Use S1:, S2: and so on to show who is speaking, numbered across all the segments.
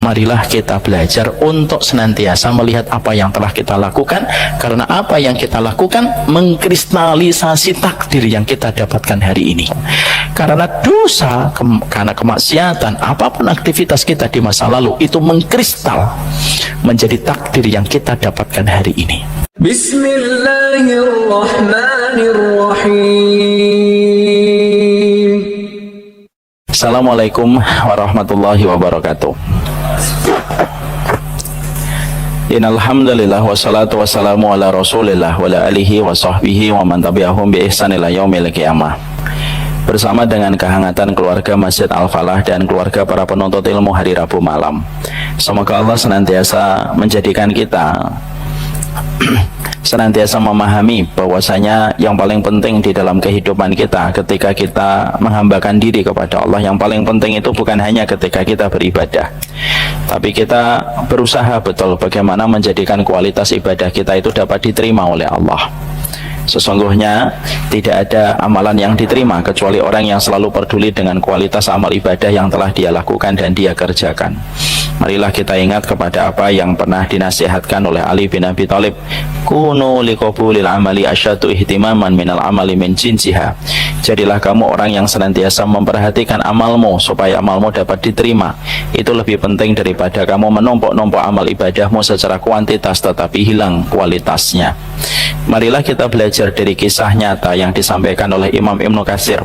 S1: Marilah kita belajar untuk senantiasa melihat apa yang telah kita lakukan, karena apa yang kita lakukan mengkristalisasi takdir yang kita dapatkan hari ini. Karena dosa, karena kemaksiatan, apapun aktivitas kita di masa lalu itu mengkristal menjadi takdir yang kita dapatkan hari ini.
S2: Bismillahirrahmanirrahim.
S1: Assalamualaikum warahmatullahi wabarakatuh. Innalhamdulillah wassalatu wassalamu ala rasulillah wa ala alihi wa sahbihi wa man tabi'ahum bi ihsan ila yaumil qiyamah. Bersama dengan kehangatan keluarga Masjid Al-Falah dan keluarga para penuntut ilmu hari Rabu malam, semoga Allah senantiasa menjadikan kita senantiasa memahami bahwasanya yang paling penting di dalam kehidupan kita ketika kita menghambakan diri kepada Allah, yang paling penting itu bukan hanya ketika kita beribadah, tapi kita berusaha betul bagaimana menjadikan kualitas ibadah kita itu dapat diterima oleh Allah. Sesungguhnya tidak ada amalan yang diterima kecuali orang yang selalu peduli dengan kualitas amal ibadah yang telah dia lakukan dan dia kerjakan. Marilah kita ingat kepada apa yang pernah dinasihatkan oleh Ali bin Abi Thalib, kunu liqabulil amali asyadu ihtimaman minal amali min jinsiha. Jadilah kamu orang yang senantiasa memperhatikan amalmu supaya amalmu dapat diterima. Itu lebih penting daripada kamu menumpuk-numpuk amal ibadahmu secara kuantitas tetapi hilang kualitasnya. Marilah kita belajar dari kisah nyata yang disampaikan oleh Imam Ibnu Katsir,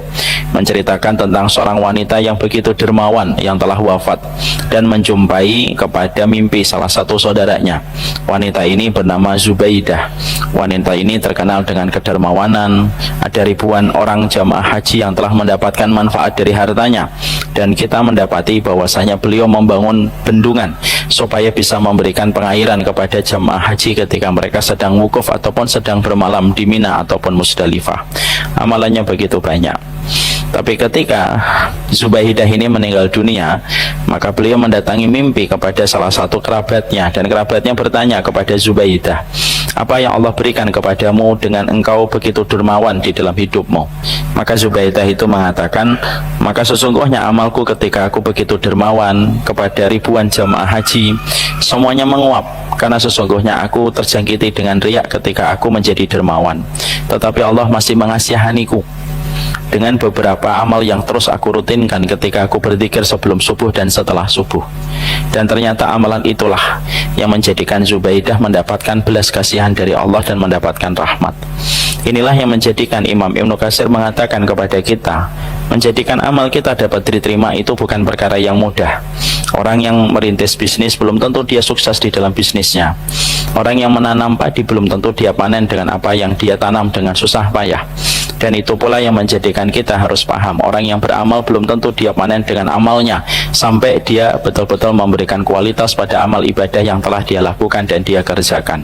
S1: menceritakan tentang seorang wanita yang begitu dermawan yang telah wafat dan menjumpai kepada mimpi salah satu saudaranya. Wanita ini bernama Zubaidah. Wanita ini terkenal dengan kedermawanan. Ada ribuan orang jamaah haji yang telah mendapatkan manfaat dari hartanya, dan kita mendapati bahwasanya beliau membangun bendungan supaya bisa memberikan pengairan kepada jamaah haji ketika mereka sedang wukuf ataupun sedang bermalam di Mina ataupun Musdalifah. Amalannya begitu banyak. Tapi ketika Zubaidah ini meninggal dunia, maka beliau mendatangi mimpi kepada salah satu kerabatnya, dan kerabatnya bertanya kepada Zubaidah, apa yang Allah berikan kepadamu dengan engkau begitu dermawan di dalam hidupmu? Maka Zubaidah itu mengatakan, maka sesungguhnya amalku ketika aku begitu dermawan kepada ribuan jamaah haji, semuanya menguap, karena sesungguhnya aku terjangkiti dengan riak ketika aku menjadi dermawan. Tetapi Allah masih mengasihaniku dengan beberapa amal yang terus aku rutinkan ketika aku berzikir sebelum subuh dan setelah subuh. Dan ternyata amalan itulah yang menjadikan Zubaidah mendapatkan belas kasihan dari Allah dan mendapatkan rahmat. Inilah yang menjadikan Imam Ibnu Katsir mengatakan kepada kita, menjadikan amal kita dapat diterima itu bukan perkara yang mudah. Orang yang merintis bisnis belum tentu dia sukses di dalam bisnisnya. Orang yang menanam padi belum tentu dia panen dengan apa yang dia tanam dengan susah payah. Dan itu pula yang menjadikan kita harus paham, orang yang beramal belum tentu dia panen dengan amalnya sampai dia betul-betul memberikan kualitas pada amal ibadah yang telah dia lakukan dan dia kerjakan.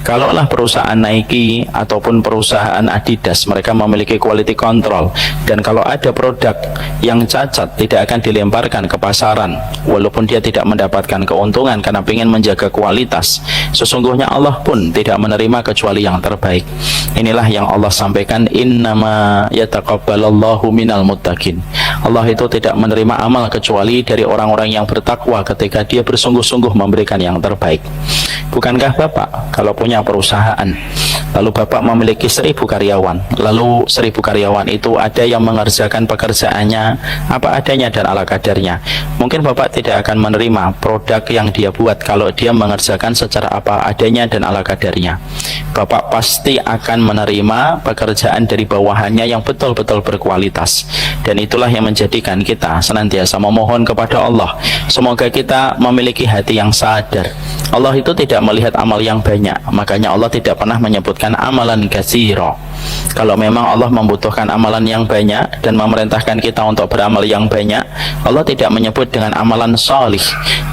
S1: Kalaulah perusahaan Nike ataupun perusahaan Adidas, mereka memiliki quality control, dan kalau ada produk yang cacat tidak akan dilemparkan ke pasaran walaupun dia tidak mendapatkan keuntungan karena ingin menjaga kualitas. Sesungguhnya Allah pun tidak menerima kecuali yang terbaik. Inilah yang Allah sampaikan, innama yataqabbalallahu minal muttaqin. Allah itu tidak menerima amal kecuali dari orang-orang yang bertakwa ketika dia bersungguh-sungguh memberikan yang terbaik. Bukankah Bapak kalau punya perusahaan, lalu Bapak memiliki 1000 karyawan, lalu 1000 karyawan itu ada yang mengerjakan pekerjaannya apa adanya dan ala kadarnya, mungkin Bapak tidak akan menerima produk yang dia buat kalau dia mengerjakan secara apa adanya dan ala kadarnya. Bapak pasti akan menerima pekerjaan dari bawahannya yang betul-betul berkualitas. Dan itulah yang menjadikan kita senantiasa memohon kepada Allah, semoga kita memiliki hati yang sadar. Allah itu tidak melihat amal yang banyak, makanya Allah tidak pernah menyebutkan amalan katsira. Kalau memang Allah membutuhkan amalan yang banyak dan memerintahkan kita untuk beramal yang banyak, Allah tidak menyebut dengan amalan salih,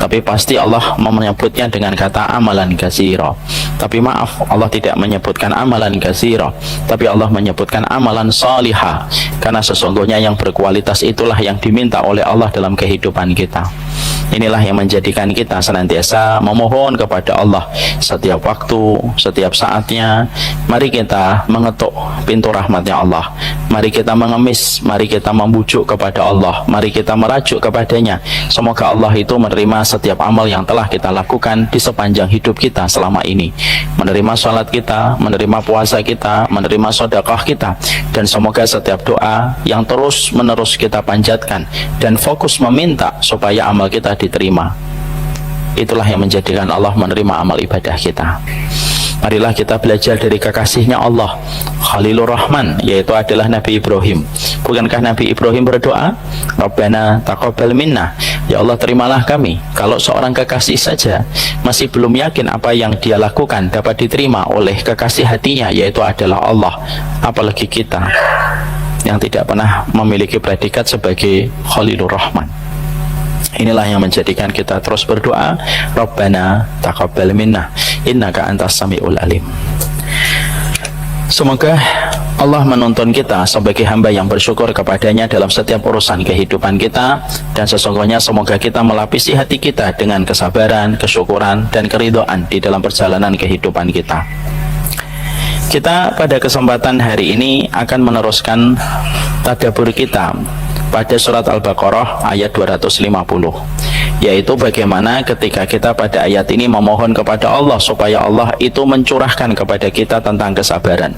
S1: tapi pasti Allah menyebutnya dengan kata amalan katsira. Tapi maaf, Allah tidak menyebutkan amalan katsira, tapi Allah menyebutkan amalan salihah, karena sesungguhnya yang berkualitas itulah yang diminta oleh Allah dalam kehidupan kita. Inilah yang menjadikan kita senantiasa memohon kepada Allah setiap waktu, setiap saatnya. Mari kita mengetuk pintu rahmatnya Allah. Mari kita mengemis, mari kita membujuk kepada Allah, mari kita merajuk kepadanya. Semoga Allah itu menerima setiap amal yang telah kita lakukan di sepanjang hidup kita selama ini, menerima sholat kita, menerima puasa kita, menerima sedekah kita, dan semoga setiap doa yang terus menerus kita panjatkan dan fokus meminta supaya amal kita diterima, itulah yang menjadikan Allah menerima amal ibadah kita. Marilah kita belajar dari kekasihnya Allah, Khalilur Rahman, yaitu adalah Nabi Ibrahim. Bukankah Nabi Ibrahim berdoa, Rabbana taqabbal minna, ya Allah terimalah kami. Kalau seorang kekasih saja masih belum yakin apa yang dia lakukan dapat diterima oleh kekasih hatinya, yaitu adalah Allah, apalagi kita yang tidak pernah memiliki predikat sebagai Khalilur Rahman. Inilah yang menjadikan kita terus berdoa, Rabbana taqabbal minna innaka antas samiul alim. Semoga Allah menuntun kita sebagai hamba yang bersyukur kepadanya dalam setiap urusan kehidupan kita, dan sesungguhnya semoga kita melapisi hati kita dengan kesabaran, kesyukuran, dan keridhaan di dalam perjalanan kehidupan kita. Kita pada kesempatan hari ini akan meneruskan tadabbur kita pada surat Al-Baqarah ayat 250, yaitu bagaimana ketika kita pada ayat ini memohon kepada Allah supaya Allah itu mencurahkan kepada kita tentang kesabaran.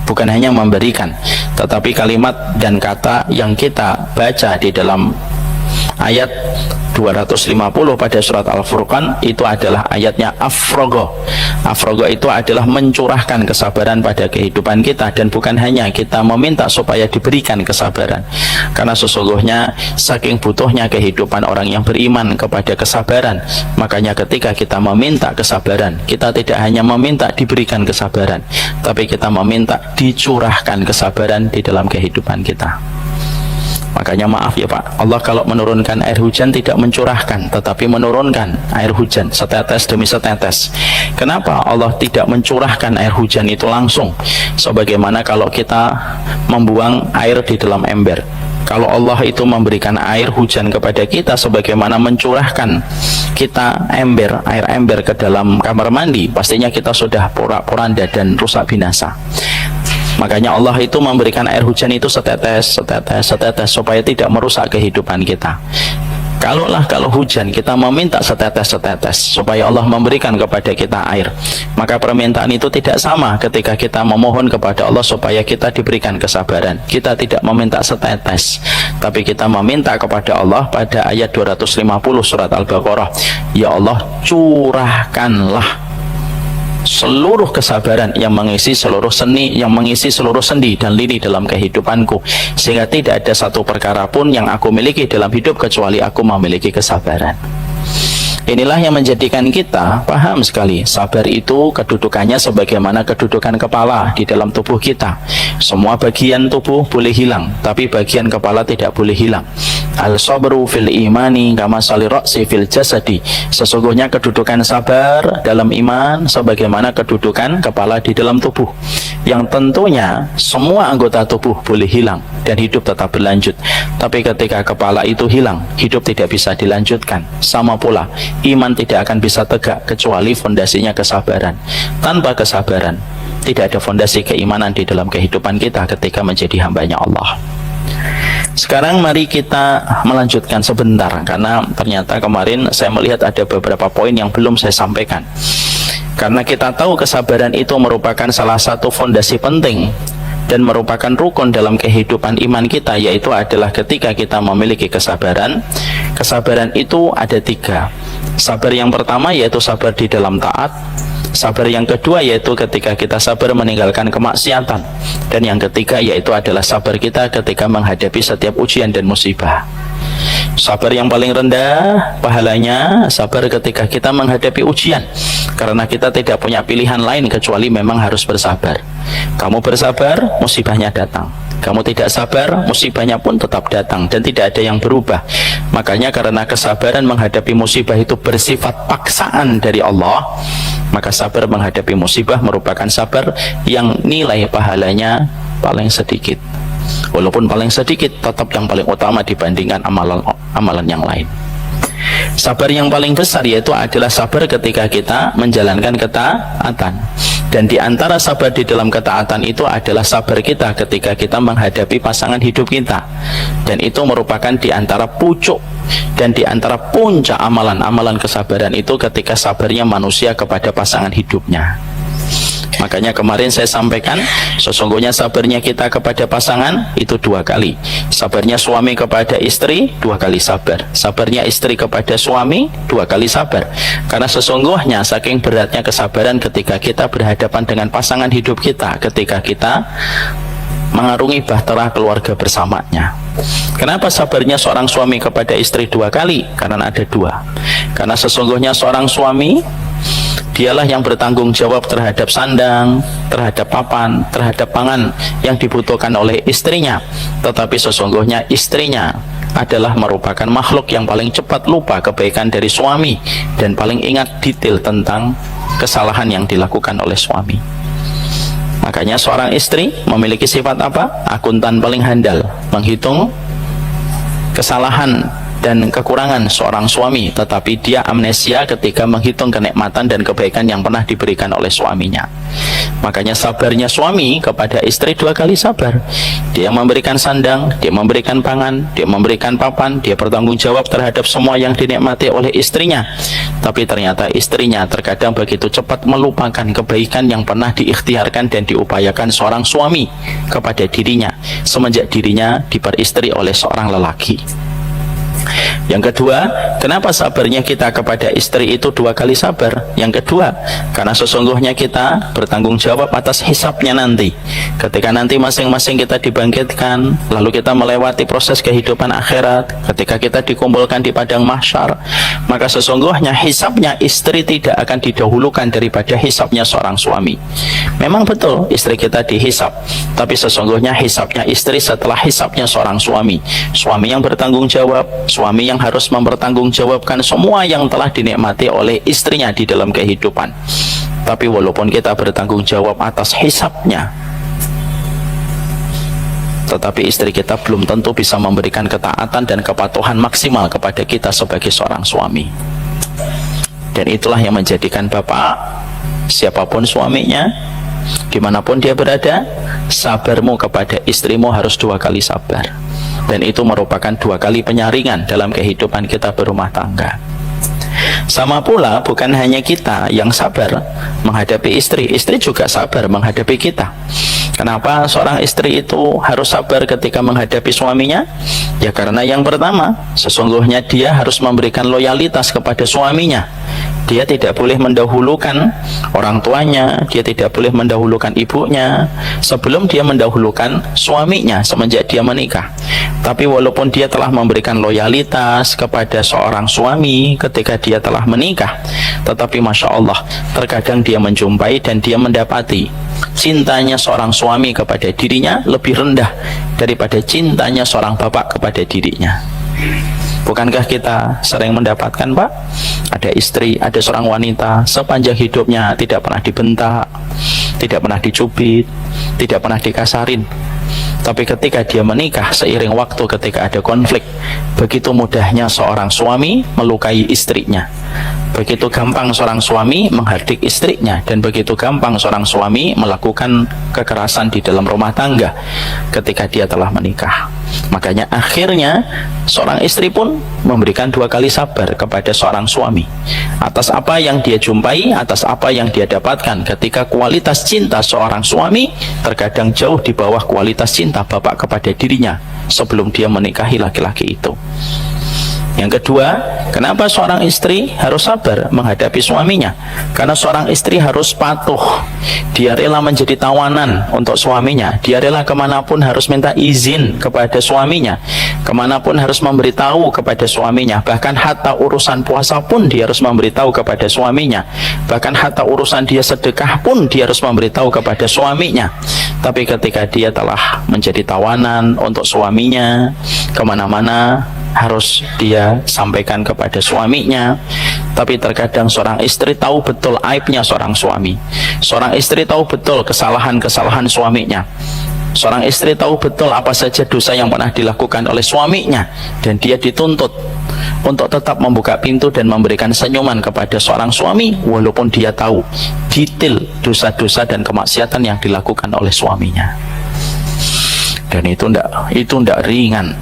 S1: Bukan hanya memberikan, tetapi kalimat dan kata yang kita baca di dalam ayat 250 pada surat Al-Furqan itu adalah ayatnya afrogo. Afrogo itu adalah mencurahkan kesabaran pada kehidupan kita, dan bukan hanya kita meminta supaya diberikan kesabaran, karena sesungguhnya saking butuhnya kehidupan orang yang beriman kepada kesabaran. Makanya ketika kita meminta kesabaran, kita tidak hanya meminta diberikan kesabaran, tapi kita meminta dicurahkan kesabaran di dalam kehidupan kita. Makanya maaf ya Pak, Allah kalau menurunkan air hujan tidak mencurahkan, tetapi menurunkan air hujan setetes demi setetes. Kenapa Allah tidak mencurahkan air hujan itu langsung, sebagaimana kalau kita membuang air di dalam ember? Kalau Allah itu memberikan air hujan kepada kita sebagaimana mencurahkan kita air ember ke dalam kamar mandi, pastinya kita sudah porak-poranda dan rusak binasa. Makanya Allah itu memberikan air hujan itu setetes supaya tidak merusak kehidupan kita. Kalau hujan kita meminta setetes supaya Allah memberikan kepada kita air, maka permintaan itu tidak sama ketika kita memohon kepada Allah supaya kita diberikan kesabaran. Kita tidak meminta setetes, tapi kita meminta kepada Allah pada ayat 250 surat Al-Baqarah, ya Allah curahkanlah seluruh kesabaran yang mengisi seluruh sendi dan lini dalam kehidupanku, sehingga tidak ada satu perkara pun yang aku miliki dalam hidup kecuali aku memiliki kesabaran. Inilah yang menjadikan kita paham sekali, sabar itu kedudukannya sebagaimana kedudukan kepala di dalam tubuh kita. Semua bagian tubuh boleh hilang, tapi bagian kepala tidak boleh hilang. Al-sabru fil imani kama sali ra'si fil jasadi. Sesungguhnya kedudukan sabar dalam iman sebagaimana kedudukan kepala di dalam tubuh, yang tentunya semua anggota tubuh boleh hilang dan hidup tetap berlanjut. Tapi ketika kepala itu hilang, hidup tidak bisa dilanjutkan. Sama pula iman tidak akan bisa tegak kecuali fondasinya kesabaran. Tanpa kesabaran tidak ada fondasi keimanan di dalam kehidupan kita ketika menjadi hambanya Allah. Sekarang mari kita melanjutkan sebentar, karena ternyata kemarin saya melihat ada beberapa poin yang belum saya sampaikan. Karena kita tahu kesabaran itu merupakan salah satu fondasi penting dan merupakan rukun dalam kehidupan iman kita, yaitu adalah ketika kita memiliki kesabaran. Kesabaran itu ada 3. Sabar yang pertama yaitu sabar di dalam taat. Sabar yang kedua yaitu ketika kita sabar meninggalkan kemaksiatan. Dan yang ketiga yaitu adalah sabar kita ketika menghadapi setiap ujian dan musibah. Sabar yang paling rendah pahalanya sabar ketika kita menghadapi ujian, karena kita tidak punya pilihan lain kecuali memang harus bersabar. Kamu bersabar, musibahnya datang. Kamu tidak sabar, musibahnya pun tetap datang dan tidak ada yang berubah. Makanya karena kesabaran menghadapi musibah itu bersifat paksaan dari Allah, maka sabar menghadapi musibah merupakan sabar yang nilai pahalanya paling sedikit. Walaupun paling sedikit, tetap yang paling utama dibandingkan amalan yang lain. Sabar yang paling besar yaitu adalah sabar ketika kita menjalankan ketaatan. Dan di antara sabar di dalam ketaatan itu adalah sabar kita ketika kita menghadapi pasangan hidup kita. Dan itu merupakan di antara pucuk dan di antara puncak amalan-amalan kesabaran itu ketika sabarnya manusia kepada pasangan hidupnya. Makanya kemarin saya sampaikan, sesungguhnya sabarnya kita kepada pasangan itu 2 kali. Sabarnya suami kepada istri 2 kali sabar. Sabarnya istri kepada suami 2 kali sabar. Karena sesungguhnya saking beratnya kesabaran ketika kita berhadapan dengan pasangan hidup kita, ketika kita mengarungi bahtera keluarga bersamanya. Kenapa sabarnya seorang suami kepada istri 2 kali? Karena ada 2. Karena sesungguhnya seorang suami dialah yang bertanggung jawab terhadap sandang, terhadap papan, terhadap pangan yang dibutuhkan oleh istrinya. Tetapi sesungguhnya istrinya adalah merupakan makhluk yang paling cepat lupa kebaikan dari suami dan paling ingat detail tentang kesalahan yang dilakukan oleh suami. Makanya seorang istri memiliki sifat apa? Akuntan paling handal, menghitung kesalahan dan kekurangan seorang suami, tetapi dia amnesia ketika menghitung kenikmatan dan kebaikan yang pernah diberikan oleh suaminya. Makanya sabarnya suami kepada istri 2 kali sabar. Dia memberikan sandang, dia memberikan pangan, dia memberikan papan, dia bertanggung jawab terhadap semua yang dinikmati oleh istrinya. Tapi ternyata istrinya terkadang begitu cepat melupakan kebaikan yang pernah diikhtiarkan dan diupayakan seorang suami kepada dirinya semenjak dirinya diperistri oleh seorang lelaki. Yang kedua, kenapa sabarnya kita kepada istri itu 2 kali sabar? Yang kedua, karena sesungguhnya kita bertanggung jawab atas hisabnya nanti. Ketika nanti masing-masing kita dibangkitkan, lalu kita melewati proses kehidupan akhirat, ketika kita dikumpulkan di padang mahsyar, maka sesungguhnya hisabnya istri tidak akan didahulukan daripada hisabnya seorang suami. Memang betul istri kita dihisab, tapi sesungguhnya hisabnya istri setelah hisabnya seorang suami. Suami yang bertanggung jawab, suami yang harus mempertanggungjawabkan semua yang telah dinikmati oleh istrinya di dalam kehidupan. Tapi walaupun kita bertanggung jawab atas hisabnya, tetapi istri kita belum tentu bisa memberikan ketaatan dan kepatuhan maksimal kepada kita sebagai seorang suami. Dan itulah yang menjadikan bapak, siapapun suaminya, dimanapun dia berada, sabarmu kepada istrimu harus 2 kali sabar. Dan itu merupakan 2 kali penyaringan dalam kehidupan kita berumah tangga. Sama pula bukan hanya kita yang sabar menghadapi istri, istri juga sabar menghadapi kita. Kenapa seorang istri itu harus sabar ketika menghadapi suaminya? Ya karena yang pertama, sesungguhnya dia harus memberikan loyalitas kepada suaminya. Dia tidak boleh mendahulukan orang tuanya, dia tidak boleh mendahulukan ibunya sebelum dia mendahulukan suaminya semenjak dia menikah. Tapi walaupun dia telah memberikan loyalitas kepada seorang suami ketika dia telah menikah, tetapi Masya Allah, terkadang dia menjumpai dan dia mendapati cintanya seorang suami kepada dirinya lebih rendah daripada cintanya seorang bapak kepada dirinya. Bukankah kita sering mendapatkan, Pak? Ada istri, ada seorang wanita sepanjang hidupnya tidak pernah dibentak, tidak pernah dicubit, tidak pernah dikasarin. Tapi ketika dia menikah, seiring waktu ketika ada konflik, begitu mudahnya seorang suami melukai istrinya. Begitu gampang seorang suami menghardik istrinya, dan begitu gampang seorang suami melakukan kekerasan di dalam rumah tangga ketika dia telah menikah. Makanya akhirnya seorang istri pun memberikan 2 kali sabar kepada seorang suami atas apa yang dia jumpai, atas apa yang dia dapatkan ketika kualitas cinta seorang suami terkadang jauh di bawah kualitas cinta bapak kepada dirinya sebelum dia menikahi laki-laki itu. Yang kedua, kenapa seorang istri harus sabar menghadapi suaminya? Karena seorang istri harus patuh. Dia rela menjadi tawanan untuk suaminya. Dia rela kemanapun harus minta izin kepada suaminya. Kemanapun harus memberitahu kepada suaminya. Bahkan hatta urusan puasa pun dia harus memberitahu kepada suaminya. Bahkan hatta urusan dia sedekah pun dia harus memberitahu kepada suaminya. Tapi ketika dia telah menjadi tawanan untuk suaminya, kemana-mana harus dia sampaikan kepada suaminya. Tapi terkadang seorang istri tahu betul aibnya seorang suami. Seorang istri tahu betul kesalahan-kesalahan suaminya. Seorang istri tahu betul apa saja dosa yang pernah dilakukan oleh suaminya, dan dia dituntut untuk tetap membuka pintu dan memberikan senyuman kepada seorang suami walaupun dia tahu detail dosa-dosa dan kemaksiatan yang dilakukan oleh suaminya. Dan itu ndak ringan,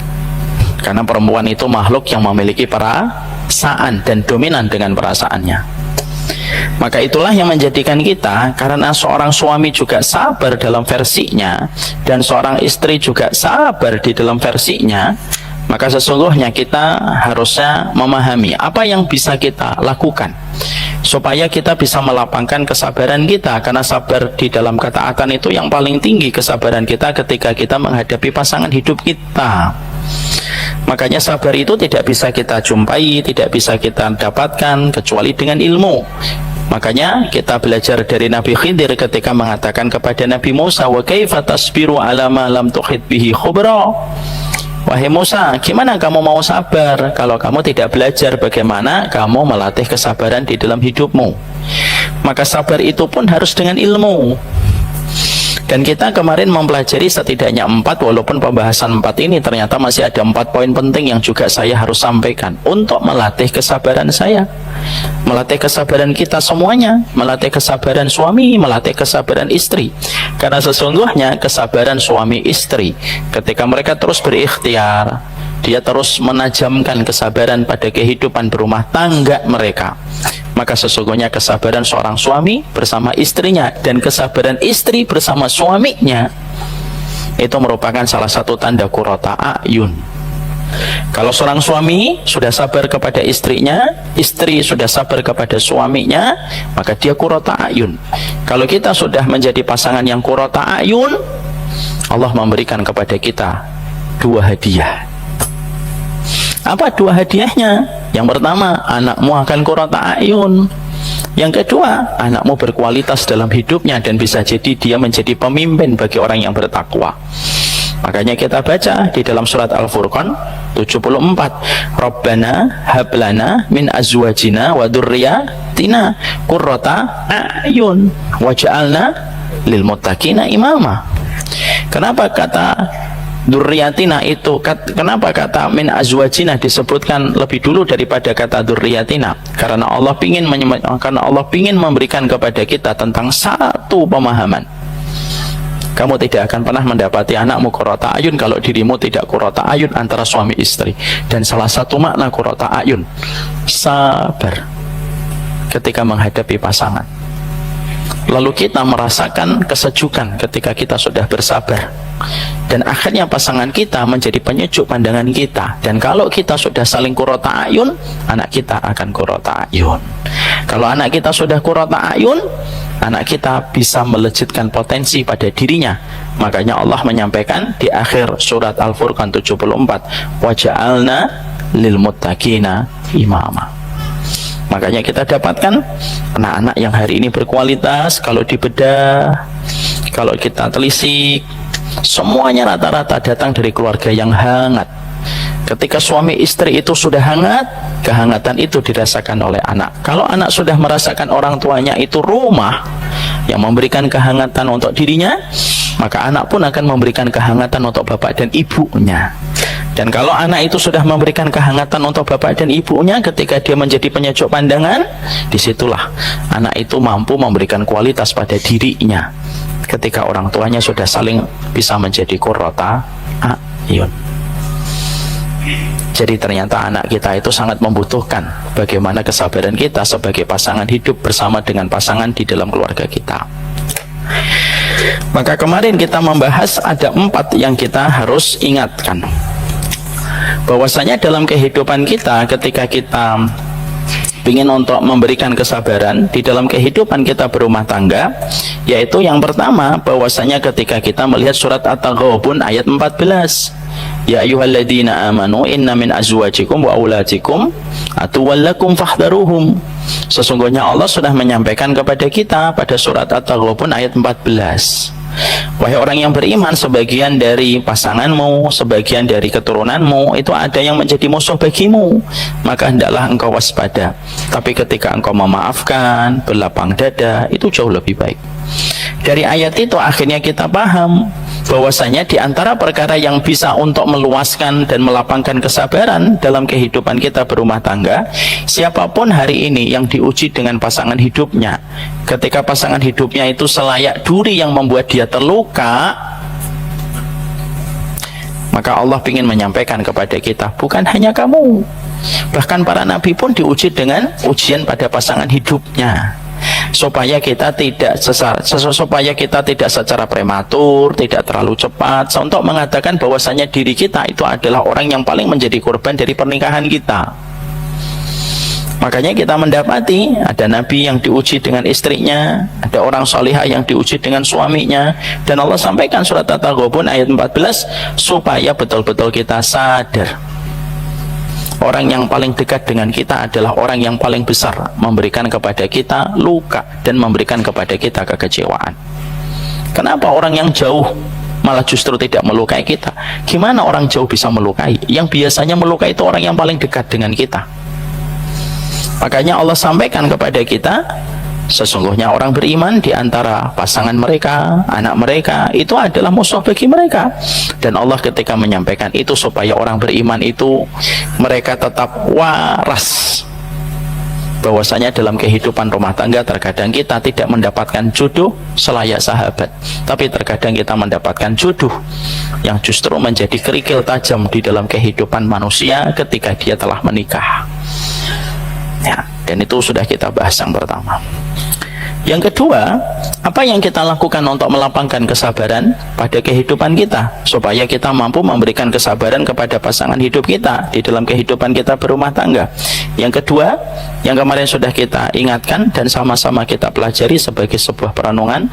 S1: karena perempuan itu makhluk yang memiliki perasaan dan dominan dengan perasaannya. Maka itulah yang menjadikan kita, karena seorang suami juga sabar dalam versinya dan seorang istri juga sabar di dalam versinya, maka sesungguhnya kita harusnya memahami apa yang bisa kita lakukan supaya kita bisa melapangkan kesabaran kita, karena sabar di dalam ketaatan itu yang paling tinggi kesabaran kita ketika kita menghadapi pasangan hidup kita. Makanya sabar itu tidak bisa kita jumpai, tidak bisa kita dapatkan kecuali dengan ilmu. Makanya kita belajar dari Nabi Khidir ketika mengatakan kepada Nabi Musa, wa kaifa tasbiru ala ma lam tuhit bihi khubra. Wahai Musa, gimana kamu mau sabar kalau kamu tidak belajar bagaimana kamu melatih kesabaran di dalam hidupmu? Maka sabar itu pun harus dengan ilmu. Dan kita kemarin mempelajari setidaknya 4, walaupun pembahasan 4 ini ternyata masih ada 4 poin penting yang juga saya harus sampaikan untuk melatih kesabaran saya, melatih kesabaran kita semuanya, melatih kesabaran suami, melatih kesabaran istri. Karena sesungguhnya kesabaran suami istri ketika mereka terus berikhtiar, dia terus menajamkan kesabaran pada kehidupan berumah tangga mereka, maka sesungguhnya kesabaran seorang suami bersama istrinya dan kesabaran istri bersama suaminya itu merupakan salah satu tanda qurrata a'yun. Kalau seorang suami sudah sabar kepada istrinya, istri sudah sabar kepada suaminya, maka dia qurrata a'yun. Kalau kita sudah menjadi pasangan yang qurrata a'yun, Allah memberikan kepada kita 2 hadiah. Apa 2 hadiahnya? Yang pertama, anakmu akan qurrata a'yun. Yang kedua, anakmu berkualitas dalam hidupnya dan bisa jadi dia menjadi pemimpin bagi orang yang bertakwa. Makanya kita baca di dalam surat Al-Furqan 74, Rabbana hablana min azwajina wa dzurriyyatina qurrata a'yun waj'alna lil muttaqina imama. Kenapa kata dzurriyyatina itu, kenapa kata min azwajina disebutkan lebih dulu daripada kata dzurriyyatina? Karena Allah ingin memberikan kepada kita tentang satu pemahaman. Kamu tidak akan pernah mendapati anakmu qurrata a'yun kalau dirimu tidak qurrata a'yun antara suami istri. Dan salah satu makna qurrata a'yun, sabar ketika menghadapi pasangan. Lalu kita merasakan kesejukan ketika kita sudah bersabar, dan akhirnya pasangan kita menjadi penyejuk pandangan kita. Dan kalau kita sudah saling qurrata a'yun, anak kita akan qurrata a'yun. Kalau anak kita sudah qurrata a'yun, anak kita bisa melejitkan potensi pada dirinya. Makanya Allah menyampaikan di akhir surat Al-Furqan 74, waja'alna lil muttaqina imama. Makanya kita dapatkan anak-anak yang hari ini berkualitas, kalau dibedah, kalau kita telisik, semuanya rata-rata datang dari keluarga yang hangat. Ketika suami istri itu sudah hangat, kehangatan itu dirasakan oleh anak. Kalau anak sudah merasakan orang tuanya itu rumah yang memberikan kehangatan untuk dirinya, maka anak pun akan memberikan kehangatan untuk bapak dan ibunya. Dan kalau anak itu sudah memberikan kehangatan untuk bapak dan ibunya ketika dia menjadi penyejuk pandangan, disitulah anak itu mampu memberikan kualitas pada dirinya ketika orang tuanya sudah saling bisa menjadi qurrata a'yun. Jadi ternyata anak kita itu sangat membutuhkan bagaimana kesabaran kita sebagai pasangan hidup bersama dengan pasangan di dalam keluarga kita. Maka kemarin kita membahas ada 4 yang kita harus ingatkan, bahwasanya dalam kehidupan kita ketika kita ingin untuk memberikan kesabaran di dalam kehidupan kita berumah tangga, yaitu yang pertama bahwasanya ketika kita melihat surat At-Taghabun ayat 14, ya ayyuhalladzina amanu inna min azwajikum wa auladikum atuwallakum fahdharuhum. Sesungguhnya Allah sudah menyampaikan kepada kita pada surat At-Taghabun ayat 14, wahai orang yang beriman, sebagian dari pasanganmu, sebagian dari keturunanmu itu ada yang menjadi musuh bagimu, maka hendaklah engkau waspada. Tapi ketika engkau memaafkan, berlapang dada, itu jauh lebih baik. Dari ayat itu akhirnya kita paham bahwasanya di antara perkara yang bisa untuk meluaskan dan melapangkan kesabaran dalam kehidupan kita berumah tangga, siapapun hari ini yang diuji dengan pasangan hidupnya, ketika pasangan hidupnya itu selayak duri yang membuat dia terluka, maka Allah ingin menyampaikan kepada kita, bukan hanya kamu, bahkan para nabi pun diuji dengan ujian pada pasangan hidupnya, supaya kita tidak secara prematur, tidak terlalu cepat untuk mengatakan bahwasanya diri kita itu adalah orang yang paling menjadi korban dari pernikahan kita. Makanya kita mendapati ada nabi yang diuji dengan istrinya, ada orang salihah yang diuji dengan suaminya, dan Allah sampaikan surat At-Taghabun ayat 14 supaya betul-betul kita sadar orang yang paling dekat dengan kita adalah orang yang paling besar memberikan kepada kita luka dan memberikan kepada kita kekecewaan. Kenapa orang yang jauh malah justru tidak melukai kita? Gimana orang jauh bisa melukai? Yang biasanya melukai itu orang yang paling dekat dengan kita. Makanya Allah sampaikan kepada kita, sesungguhnya orang beriman di antara pasangan mereka, anak mereka, itu adalah musuh bagi mereka. Dan Allah ketika menyampaikan itu supaya orang beriman itu mereka tetap waras, bahwasanya dalam kehidupan rumah tangga terkadang kita tidak mendapatkan jodoh selayak sahabat, tapi terkadang kita mendapatkan jodoh yang justru menjadi kerikil tajam di dalam kehidupan manusia ketika dia telah menikah. Ya, dan itu sudah kita bahas yang pertama. Yang kedua, apa yang kita lakukan untuk melapangkan kesabaran pada kehidupan kita, supaya kita mampu memberikan kesabaran kepada pasangan hidup kita di dalam kehidupan kita berumah tangga. Yang kedua, yang kemarin sudah kita ingatkan dan sama-sama kita pelajari sebagai sebuah perenungan,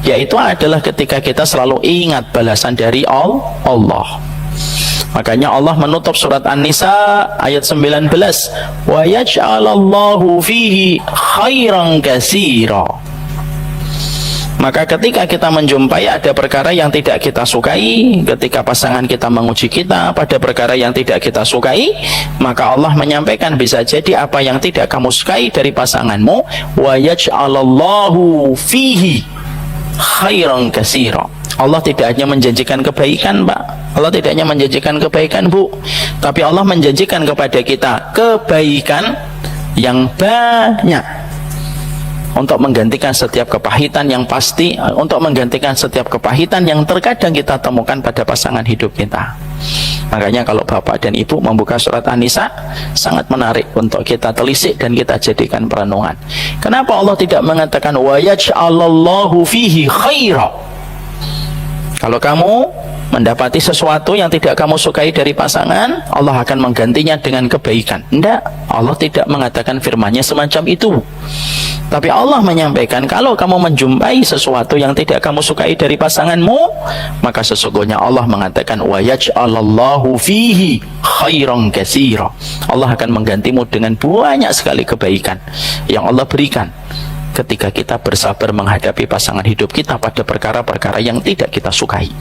S1: yaitu adalah ketika kita selalu ingat balasan dari Allah. Makanya Allah menutup surat An-Nisa ayat 19, wa yaj'alallahu fihi khairan katsira. Maka ketika kita menjumpai ada perkara yang tidak kita sukai, ketika pasangan kita menguji kita pada perkara yang tidak kita sukai, maka Allah menyampaikan bisa jadi apa yang tidak kamu sukai dari pasanganmu, wa yaj'alallahu fihi khairan katsira. Allah tidak hanya menjanjikan kebaikan, Pak. Allah tidak hanya menjanjikan kebaikan, Bu, tapi Allah menjanjikan kepada kita kebaikan yang banyak untuk menggantikan setiap kepahitan yang pasti, untuk menggantikan setiap kepahitan yang terkadang kita temukan pada pasangan hidup kita. Makanya kalau Bapak dan Ibu membuka surat An-Nisa, sangat menarik untuk kita telisik dan kita jadikan perenungan. Kenapa Allah tidak mengatakan wa yaj'alallahu fihi khaira? Kalau kamu mendapati sesuatu yang tidak kamu sukai dari pasangan, Allah akan menggantinya dengan kebaikan. Tidak, Allah tidak mengatakan firman-Nya semacam itu. Tapi Allah menyampaikan, kalau kamu menjumpai sesuatu yang tidak kamu sukai dari pasanganmu, maka sesungguhnya Allah mengatakan wa yaj'alallahu fihi khairan katsira. Allah akan menggantimu dengan banyak sekali kebaikan yang Allah berikan ketika kita bersabar menghadapi pasangan hidup kita pada perkara-perkara yang tidak kita sukai.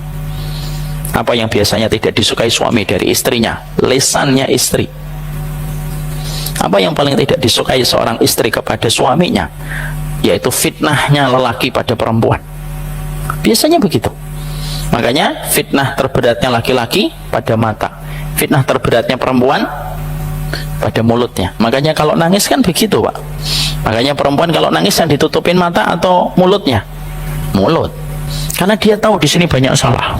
S1: Apa yang biasanya tidak disukai suami dari istrinya? Lisannya istri. Apa yang paling tidak disukai seorang istri kepada suaminya? Yaitu fitnahnya lelaki pada perempuan. Biasanya begitu. Makanya fitnah terberatnya laki-laki pada mata, fitnah terberatnya perempuan pada mulutnya. Makanya kalau nangis kan begitu, Pak. Makanya perempuan kalau nangis yang ditutupin mata atau mulutnya? Mulut. Karena dia tahu di sini banyak salah.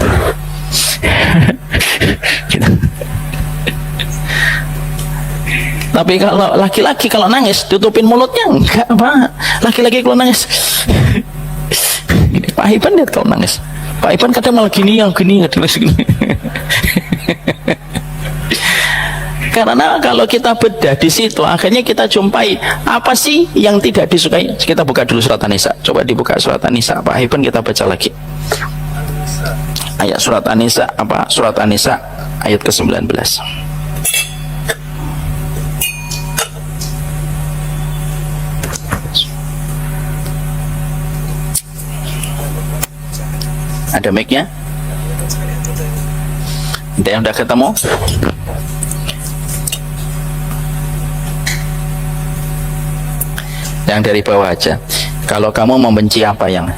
S1: Gitu. Tapi kalau laki-laki kalau nangis tutupin mulutnya, enggak, Pak. Laki-laki kalau nangis Pak Ipan lihat kalau nangis, Pak Ipan kadang malah gini, yang gini, gini. Karena kalau kita bedah di situ, akhirnya kita jumpai apa sih yang tidak disukai. Kita buka dulu surat An-Nisa. Coba dibuka surat An-Nisa, Pak Ipan, kita baca lagi. Ayat surat An-Nisa, surat An-Nisa ayat ke-19. Ada mic-nya? Ada yang udah ketemu? Yang dari bawah aja. Kalau kamu membenci apa yang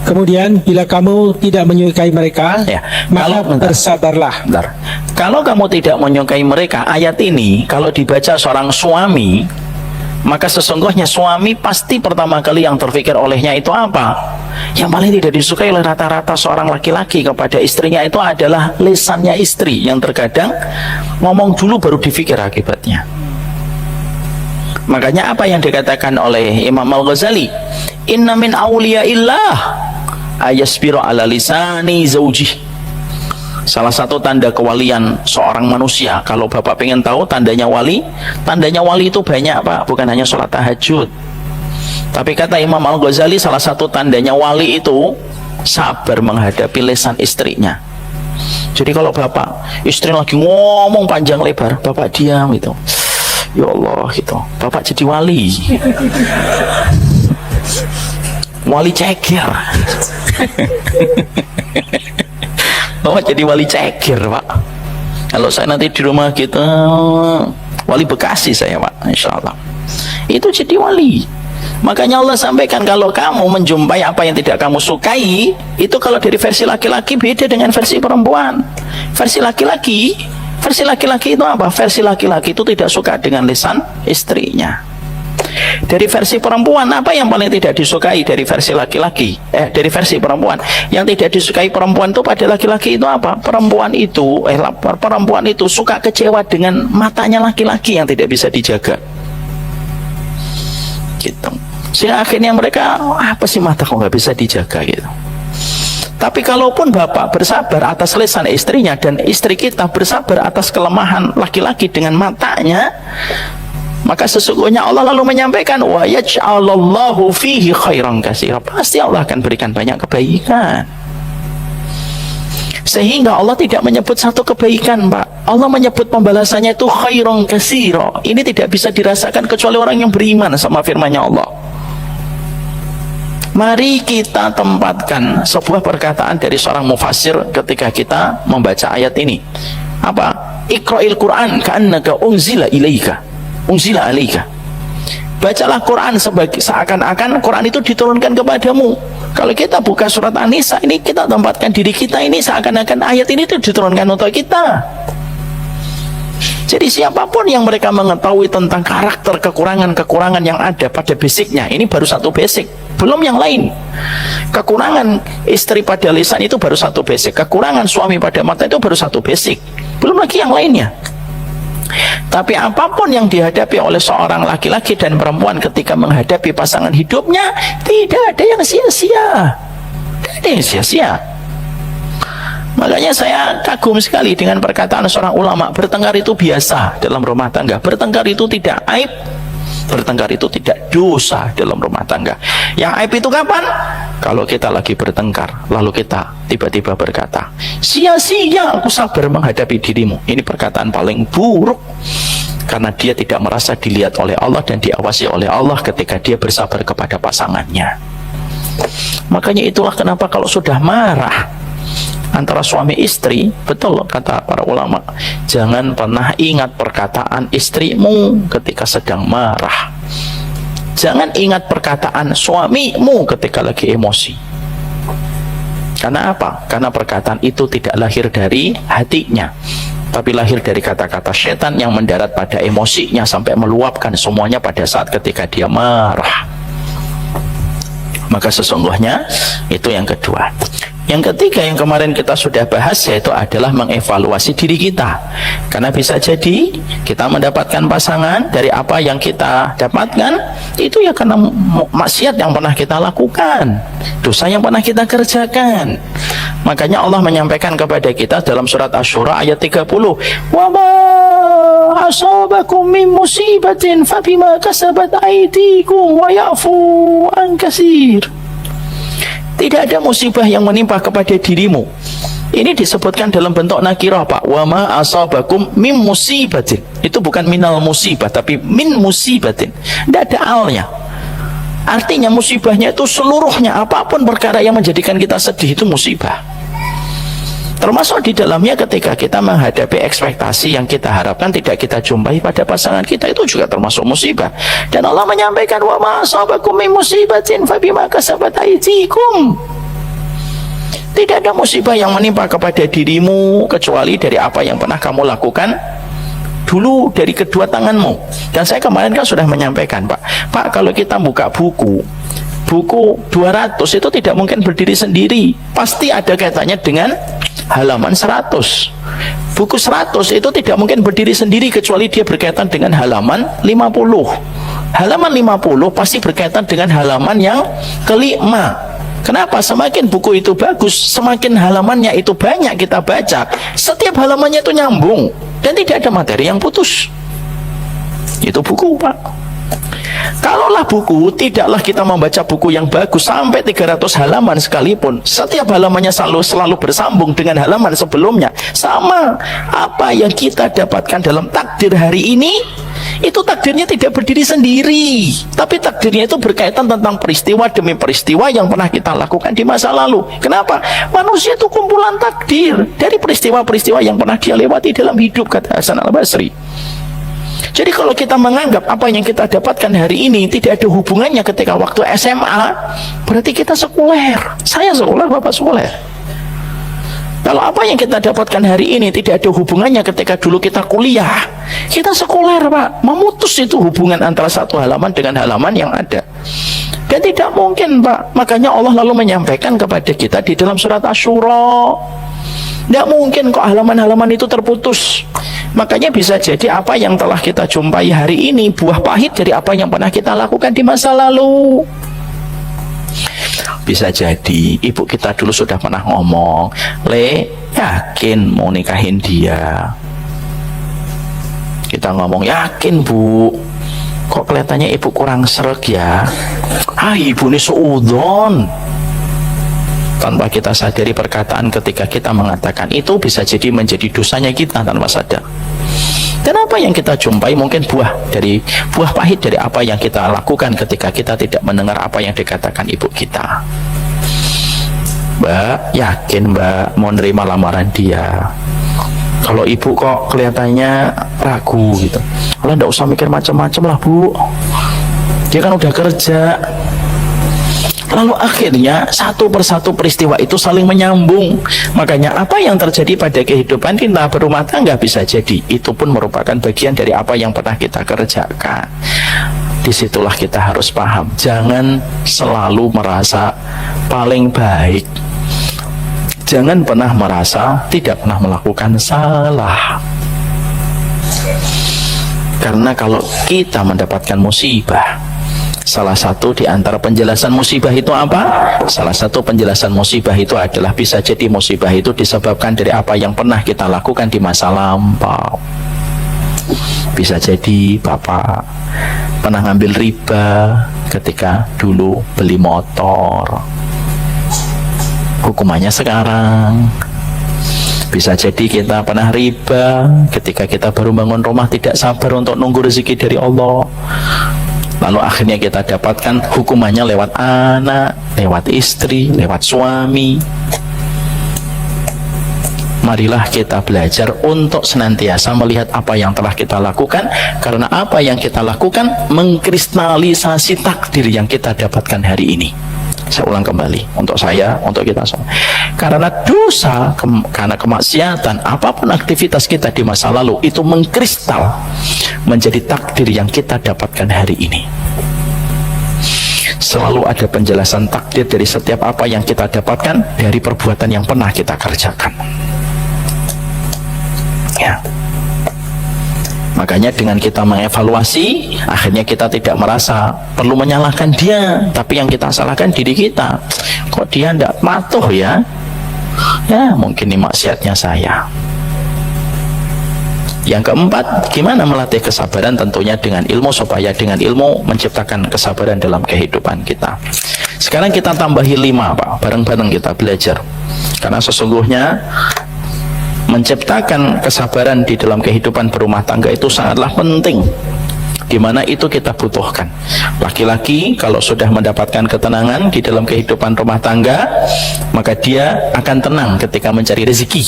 S2: Kemudian bila kamu tidak menyukai mereka,
S1: Ya,
S2: maka bersabarlah.
S1: Bentar. Kalau kamu tidak menyukai mereka, ayat ini kalau dibaca seorang suami, maka sesungguhnya suami pasti pertama kali yang terpikir olehnya itu apa? Yang paling tidak disukai oleh rata-rata seorang laki-laki kepada istrinya itu adalah lisannya istri, yang terkadang ngomong dulu baru dipikir akibatnya. Makanya apa yang dikatakan oleh Imam Al-Ghazali, inna min awliyaillah ayasbiru ala lisani zaujih. Salah satu tanda kewalian seorang manusia, kalau bapak pengen tahu tandanya wali itu banyak pak, bukan hanya sholat tahajud. Tapi kata Imam Al-Ghazali, salah satu tandanya wali itu sabar menghadapi lisan istrinya. Jadi kalau bapak, istri lagi ngomong panjang lebar, bapak diam gitu, ya Allah gitu, bapak jadi wali. Wali ceker. Bapak jadi wali ceker pak. Kalau saya nanti di rumah kita wali Bekasi saya pak, insya Allah itu jadi wali. Makanya Allah sampaikan, kalau kamu menjumpai apa yang tidak kamu sukai, itu kalau dari versi laki-laki beda dengan versi perempuan. Versi laki-laki itu apa? Versi laki-laki itu tidak suka dengan lisan istrinya. Dari versi perempuan, apa yang paling tidak disukai dari versi laki-laki? Dari versi perempuan, yang tidak disukai perempuan itu pada laki-laki itu apa? Perempuan itu suka kecewa dengan matanya laki-laki yang tidak bisa dijaga. Gitu. Sehingga akhirnya mereka, apa sih mata kok nggak bisa dijaga gitu. Tapi kalaupun bapak bersabar atas lisan istrinya, dan istri kita bersabar atas kelemahan laki-laki dengan matanya, maka sesungguhnya Allah lalu menyampaikan, wa yaj'alallahu fihi khairan katsira, pasti Allah akan berikan banyak kebaikan. Sehingga Allah tidak menyebut satu kebaikan pak, Allah menyebut pembalasannya itu khairan katsira. Ini tidak bisa dirasakan kecuali orang yang beriman sama firman-Nya Allah. Mari kita tempatkan sebuah perkataan dari seorang mufassir ketika kita membaca ayat ini. Apa? Iqra'il Qur'an ka'annaka unzila ilaika, unzila alaika. Bacalah Quran seakan-akan Quran itu diturunkan kepadamu. Kalau kita buka surat An-Nisa ini, kita tempatkan diri kita ini seakan-akan ayat ini itu diturunkan untuk kita. Jadi siapapun yang mereka mengetahui tentang karakter kekurangan-kekurangan yang ada pada basicnya, ini baru satu basic, belum yang lain. Kekurangan istri pada lisan itu baru satu basic, kekurangan suami pada mata itu baru satu basic, belum lagi yang lainnya. Tapi apapun yang dihadapi oleh seorang laki-laki dan perempuan ketika menghadapi pasangan hidupnya, tidak ada yang sia-sia, tidak ada yang sia-sia. Makanya saya kagum sekali dengan perkataan seorang ulama, bertengkar itu biasa dalam rumah tangga, bertengkar itu tidak aib, bertengkar itu tidak dosa dalam rumah tangga. Yang aib itu kapan? Kalau kita lagi bertengkar lalu kita tiba-tiba berkata, sia-sia aku sabar menghadapi dirimu. Ini perkataan paling buruk, karena dia tidak merasa dilihat oleh Allah dan diawasi oleh Allah ketika dia bersabar kepada pasangannya. Makanya itulah kenapa kalau sudah marah antara suami istri, betul kata para ulama, jangan pernah ingat perkataan istrimu ketika sedang marah, jangan ingat perkataan suamimu ketika lagi emosi. Karena apa? Karena perkataan itu tidak lahir dari hatinya, tapi lahir dari kata-kata setan yang mendarat pada emosinya sampai meluapkan semuanya pada saat ketika dia marah. Maka sesungguhnya itu yang kedua. Yang ketiga yang kemarin kita sudah bahas, yaitu adalah mengevaluasi diri kita. Karena bisa jadi kita mendapatkan pasangan dari apa yang kita dapatkan itu ya karena maksiat yang pernah kita lakukan, dosa yang pernah kita kerjakan. Makanya Allah menyampaikan kepada kita dalam surat Asy-Syura ayat 30, wa ma asabakum min musibatin fabima kasabat aydikum wa ya'fu an katsir. Tidak ada musibah yang menimpa kepada dirimu. Ini disebutkan dalam bentuk nakirah pak, wa ma asabakum min musibatin. Itu bukan minal musibah, tapi min musibatin, tidak ada alnya. Artinya musibahnya itu seluruhnya, apapun perkara yang menjadikan kita sedih itu musibah. Termasuk di dalamnya ketika kita menghadapi ekspektasi yang kita harapkan tidak kita jumpai pada pasangan kita, itu juga termasuk musibah. Dan Allah menyampaikan, wa ma asabakum min musibatin fabima kasabat aydikum. Tidak ada musibah yang menimpa kepada dirimu kecuali dari apa yang pernah kamu lakukan dulu dari kedua tanganmu. Dan saya kemarin kan sudah menyampaikan, Pak, kalau kita buka buku 200 itu tidak mungkin berdiri sendiri, pasti ada kaitannya dengan halaman 100. Buku 100 itu tidak mungkin berdiri sendiri kecuali dia berkaitan dengan halaman 50. Halaman 50 pasti berkaitan dengan halaman yang kelima. Kenapa? Semakin buku itu bagus, semakin halamannya itu banyak kita baca, setiap halamannya itu nyambung dan tidak ada materi yang putus. Itu buku, Pak. Kalaulah buku, tidaklah kita membaca buku yang bagus sampai 300 halaman sekalipun, setiap halamannya selalu bersambung dengan halaman sebelumnya. Sama apa yang kita dapatkan dalam takdir hari ini, itu takdirnya tidak berdiri sendiri, tapi takdirnya itu berkaitan tentang peristiwa demi peristiwa yang pernah kita lakukan di masa lalu. Kenapa? Manusia itu kumpulan takdir dari peristiwa-peristiwa yang pernah dia lewati dalam hidup, kata Hasan Al-Basri. Jadi kalau kita menganggap apa yang kita dapatkan hari ini tidak ada hubungannya ketika waktu SMA, berarti kita sekuler. Saya sekuler, Bapak sekuler. Kalau apa yang kita dapatkan hari ini tidak ada hubungannya ketika dulu kita kuliah, kita sekuler, Pak. Memutus itu hubungan antara satu halaman dengan halaman yang ada. Dan tidak mungkin, Pak. Makanya Allah lalu menyampaikan kepada kita di dalam surat Asy-Syura, tidak mungkin kok halaman-halaman itu terputus. Makanya bisa jadi apa yang telah kita jumpai hari ini buah pahit dari apa yang pernah kita lakukan di masa lalu. Bisa jadi ibu kita dulu sudah pernah ngomong, Le, yakin mau nikahin dia? Kita ngomong, yakin Bu. Kok kelihatannya ibu kurang sreg ya? Ibu ini suudon. Tanpa kita sadari perkataan ketika kita mengatakan itu bisa jadi menjadi dosanya kita tanpa sadar. Dan apa yang kita jumpai mungkin buah pahit dari apa yang kita lakukan ketika kita tidak mendengar apa yang dikatakan ibu kita. Mbak, yakin Mbak mau nerima lamaran dia? Kalau ibu kok kelihatannya ragu gitu, kalau enggak usah mikir macam-macam lah Bu, dia kan udah kerja. Lalu akhirnya satu persatu peristiwa itu saling menyambung. Makanya apa yang terjadi pada kehidupan kita berumah tangga bisa jadi itu pun merupakan bagian dari apa yang pernah kita kerjakan. Disitulah kita harus paham, jangan selalu merasa paling baik, jangan pernah merasa tidak pernah melakukan salah. Karena kalau kita mendapatkan musibah, salah satu di antara penjelasan musibah itu apa? Salah satu penjelasan musibah itu adalah bisa jadi musibah itu disebabkan dari apa yang pernah kita lakukan di masa lampau. Bisa jadi Bapak pernah ngambil riba ketika dulu beli motor, hukumannya sekarang. Bisa jadi kita pernah riba ketika kita baru bangun rumah, tidak sabar untuk nunggu rezeki dari Allah, lalu akhirnya kita dapatkan hukumannya lewat anak, lewat istri, lewat suami. Marilah kita belajar untuk senantiasa melihat apa yang telah kita lakukan, karena apa yang kita lakukan mengkristalisasi takdir yang kita dapatkan hari ini. Saya ulang kembali, untuk saya, untuk kita semua. Karena dosa, karena kemaksiatan, apapun aktivitas kita di masa lalu, itu mengkristal menjadi takdir yang kita dapatkan hari ini. Selalu ada penjelasan takdir dari setiap apa yang kita dapatkan dari perbuatan yang pernah kita kerjakan. Ya. Makanya dengan kita mengevaluasi, akhirnya kita tidak merasa perlu menyalahkan dia, tapi yang kita salahkan diri kita. Kok dia tidak patuh ya? Ya mungkin ini maksiatnya saya. Yang keempat, gimana melatih kesabaran? Tentunya dengan ilmu, supaya dengan ilmu menciptakan kesabaran dalam kehidupan kita. Sekarang kita tambahi 5 Pak, bareng-bareng kita belajar. Karena sesungguhnya menciptakan kesabaran di dalam kehidupan berumah tangga itu sangatlah penting, di mana itu kita butuhkan. Laki-laki kalau sudah mendapatkan ketenangan di dalam kehidupan rumah tangga, maka dia akan tenang ketika mencari rezeki.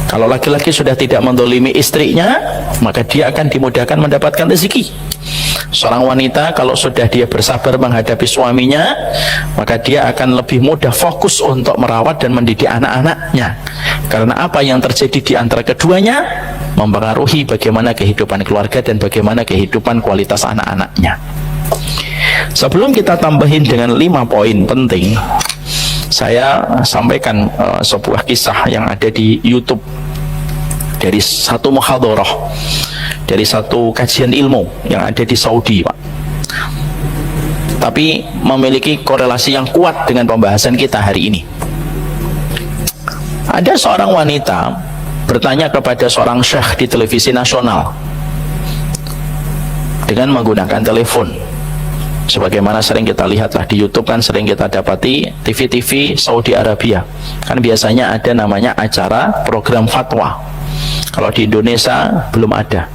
S1: Kalau laki-laki sudah tidak mendolimi istrinya, maka dia akan dimudahkan mendapatkan rezeki. Seorang wanita kalau sudah dia bersabar menghadapi suaminya, maka dia akan lebih mudah fokus untuk merawat dan mendidik anak-anaknya. Karena apa yang terjadi di antara keduanya mempengaruhi bagaimana kehidupan keluarga dan bagaimana kehidupan kualitas anak-anaknya. Sebelum kita tambahin dengan 5 poin penting, saya sampaikan sebuah kisah yang ada di YouTube dari satu muhadharah, dari satu kajian ilmu yang ada di Saudi, Pak. Tapi memiliki korelasi yang kuat dengan pembahasan kita hari ini. Ada seorang wanita bertanya kepada seorang syekh di televisi nasional dengan menggunakan telepon. Sebagaimana sering kita lihatlah di YouTube, kan sering kita dapati TV-TV Saudi Arabia, kan biasanya ada namanya acara program fatwa. Kalau di Indonesia belum ada.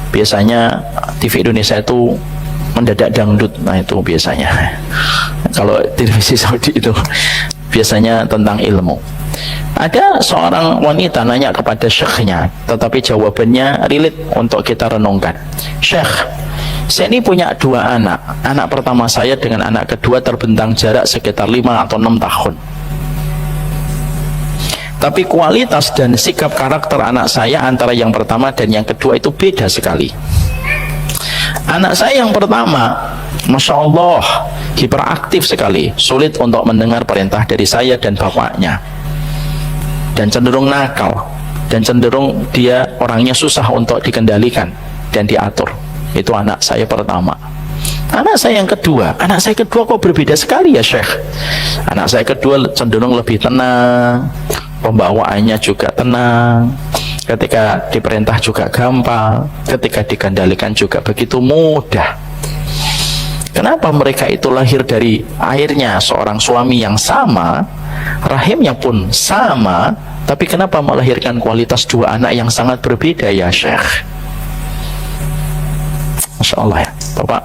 S1: Biasanya TV Indonesia itu mendadak dangdut, nah itu biasanya. Kalau televisi Saudi itu biasanya tentang ilmu. Ada seorang wanita nanya kepada syekhnya, tetapi jawabannya relate untuk kita renungkan. Syekh, saya ini punya 2 anak. Anak pertama saya dengan anak kedua terbentang jarak sekitar 5 atau 6 tahun. Tapi kualitas dan sikap karakter anak saya antara yang pertama dan yang kedua itu beda sekali. Anak saya yang pertama, Masya Allah, hiperaktif sekali, sulit untuk mendengar perintah dari saya dan bapaknya, dan cenderung nakal, dan cenderung dia orangnya susah untuk dikendalikan dan diatur. Itu anak saya pertama. Anak saya yang kedua kok berbeda sekali ya Syekh. Anak saya kedua cenderung lebih tenang, pembawaannya juga tenang, ketika diperintah juga gampang, ketika dikendalikan juga begitu mudah. Kenapa mereka itu lahir dari akhirnya seorang suami yang sama, rahimnya pun sama, tapi kenapa melahirkan kualitas 2 anak yang sangat berbeda ya Syekh? Masya Allah ya Bapak,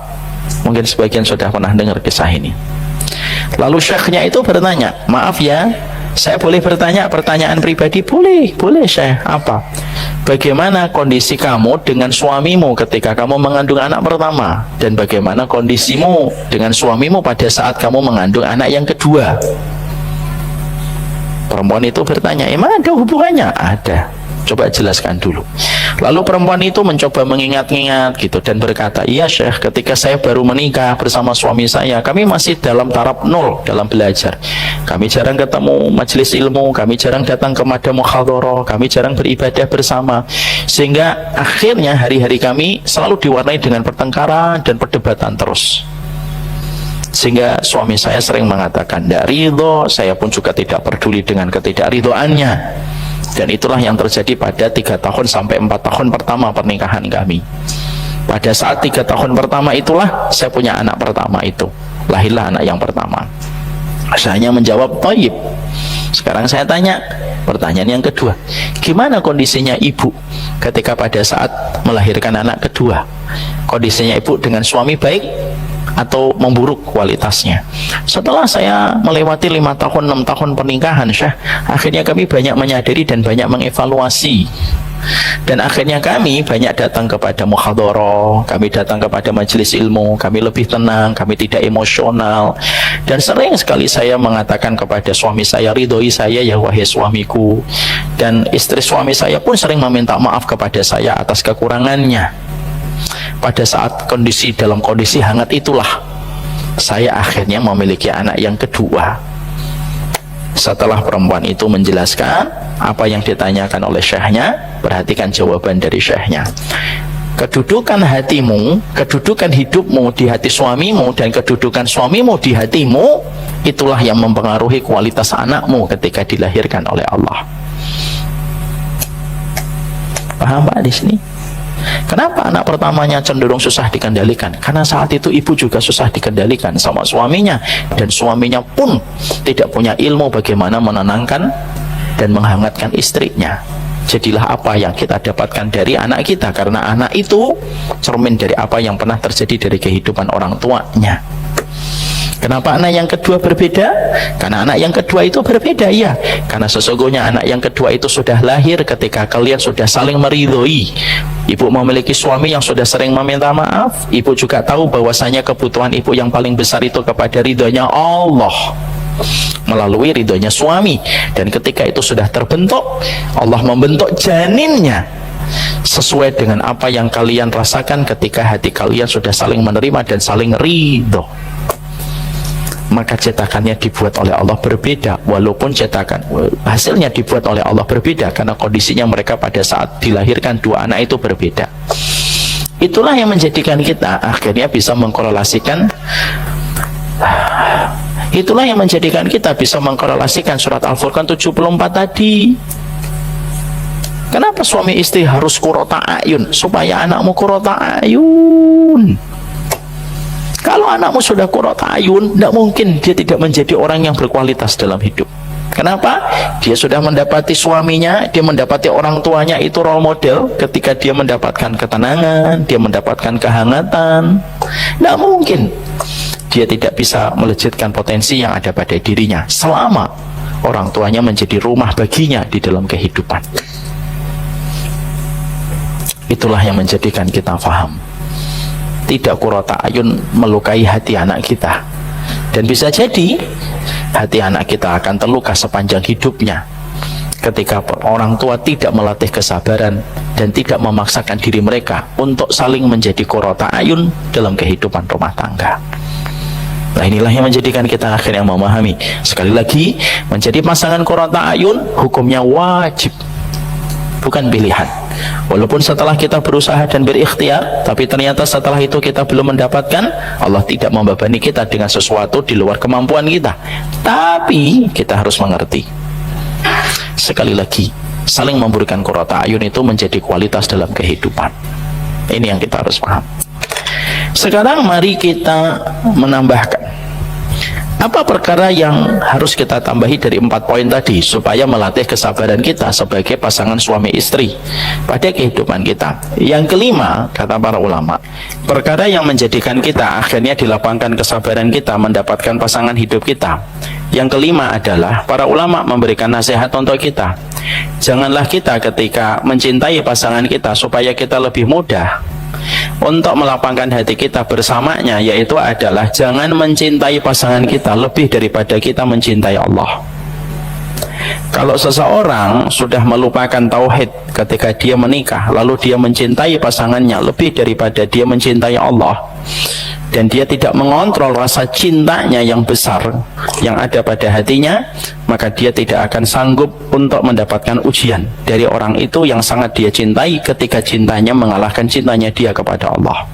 S1: mungkin sebagian sudah pernah dengar kisah ini. Lalu syekhnya itu bertanya, maaf ya, saya boleh bertanya pertanyaan pribadi? Boleh Syekh. Apa? Bagaimana kondisi kamu dengan suamimu ketika kamu mengandung anak pertama, dan bagaimana kondisimu dengan suamimu pada saat kamu mengandung anak yang kedua? Perempuan itu bertanya, emang ada hubungannya? Ada. Coba jelaskan dulu. Lalu perempuan itu mencoba mengingat-ingat gitu dan berkata, iya Syekh, ketika saya baru menikah bersama suami saya, kami masih dalam taraf 0 dalam belajar. Kami jarang ketemu majelis ilmu, kami jarang datang ke madam muhadharah, kami jarang beribadah bersama, sehingga akhirnya hari-hari kami selalu diwarnai dengan pertengkaran dan perdebatan terus. Sehingga suami saya sering mengatakan tidak ridho, saya pun juga tidak peduli dengan ketidakridhoannya. Dan itulah yang terjadi pada 3 tahun sampai 4 tahun pertama pernikahan kami. Pada saat 3 tahun pertama itulah saya punya anak pertama itu. Lahirlah anak yang pertama. Saya hanya menjawab thayyib. Sekarang saya tanya pertanyaan yang kedua, gimana kondisinya ibu ketika pada saat melahirkan anak kedua? Kondisinya ibu dengan suami baik atau memburuk kualitasnya? Setelah saya melewati 5 tahun 6 tahun pernikahan Syekh, akhirnya kami banyak menyadari dan banyak mengevaluasi, dan akhirnya kami banyak datang kepada muhadharah, kami datang kepada majelis ilmu, kami lebih tenang, kami tidak emosional. Dan sering sekali saya mengatakan kepada suami saya, ridhoi saya ya wahai suamiku. Dan istri suami saya pun sering meminta maaf kepada saya atas kekurangannya. Pada saat dalam kondisi hangat itulah saya akhirnya memiliki anak yang kedua. Setelah perempuan itu menjelaskan apa yang ditanyakan oleh syekhnya, perhatikan jawaban dari syekhnya. Kedudukan hatimu, kedudukan hidupmu di hati suamimu, dan kedudukan suamimu di hatimu, itulah yang mempengaruhi kualitas anakmu ketika dilahirkan oleh Allah. Paham Pak di sini? Kenapa anak pertamanya cenderung susah dikendalikan? Karena saat itu ibu juga susah dikendalikan sama suaminya, dan suaminya pun tidak punya ilmu bagaimana menenangkan dan menghangatkan istrinya. Jadilah apa yang kita dapatkan dari anak kita, karena anak itu cermin dari apa yang pernah terjadi dari kehidupan orang tuanya. Kenapa anak yang kedua berbeda? Karena anak yang kedua itu berbeda, ya. Karena sesungguhnya anak yang kedua itu sudah lahir ketika kalian sudah saling meridhoi. Ibu memiliki suami yang sudah sering meminta maaf. Ibu juga tahu bahwasanya kebutuhan ibu yang paling besar itu kepada ridhonya Allah melalui ridhonya suami. Dan ketika itu sudah terbentuk, Allah membentuk janinnya sesuai dengan apa yang kalian rasakan ketika hati kalian sudah saling menerima dan saling ridho. Maka cetakannya dibuat oleh Allah berbeda, walaupun cetakan hasilnya dibuat oleh Allah berbeda karena kondisinya mereka pada saat dilahirkan dua anak itu berbeda. Itulah yang menjadikan kita akhirnya bisa mengkorelasikan, itulah yang menjadikan kita bisa mengkorelasikan surat Al-Furqan 74 tadi. Kenapa suami istri harus qurrata ayun? Supaya anakmu qurrata ayun. Kalau anakmu sudah qurrata ayun, tidak mungkin dia tidak menjadi orang yang berkualitas dalam hidup. Kenapa? Dia sudah mendapati suaminya, dia mendapati orang tuanya itu role model. Ketika dia mendapatkan ketenangan, dia mendapatkan kehangatan, tidak mungkin dia tidak bisa melejitkan potensi yang ada pada dirinya selama orang tuanya menjadi rumah baginya di dalam kehidupan. Itulah yang menjadikan kita paham, tidak qurrata ayun melukai hati anak kita. Dan bisa jadi hati anak kita akan terluka sepanjang hidupnya ketika orang tua tidak melatih kesabaran dan tidak memaksakan diri mereka untuk saling menjadi qurrata ayun dalam kehidupan rumah tangga. Nah, inilah yang menjadikan kita akhirnya memahami, sekali lagi, menjadi pasangan qurrata ayun hukumnya wajib, bukan pilihan. Walaupun setelah kita berusaha dan berikhtiar, tapi ternyata setelah itu kita belum mendapatkan, Allah tidak membebani kita dengan sesuatu di luar kemampuan kita. Tapi kita harus mengerti, sekali lagi, saling memberikan qurrata ayun itu menjadi kualitas dalam kehidupan. Ini yang kita harus paham. Sekarang mari kita menambahkan apa perkara yang harus kita tambahi dari 4 poin tadi supaya melatih kesabaran kita sebagai pasangan suami istri pada kehidupan kita. Yang kelima, kata para ulama, perkara yang menjadikan kita akhirnya dilapangkan kesabaran kita mendapatkan pasangan hidup kita. Yang kelima adalah para ulama memberikan nasihat untuk kita. Janganlah kita ketika mencintai pasangan kita supaya kita lebih mudah untuk melapangkan hati kita bersamanya, yaitu adalah jangan mencintai pasangan kita lebih daripada kita mencintai Allah. Kalau seseorang sudah melupakan tauhid ketika dia menikah, lalu dia mencintai pasangannya lebih daripada dia mencintai Allah, dan dia tidak mengontrol rasa cintanya yang besar yang ada pada hatinya, maka dia tidak akan sanggup untuk mendapatkan ujian dari orang itu yang sangat dia cintai ketika cintanya mengalahkan cintanya dia kepada Allah.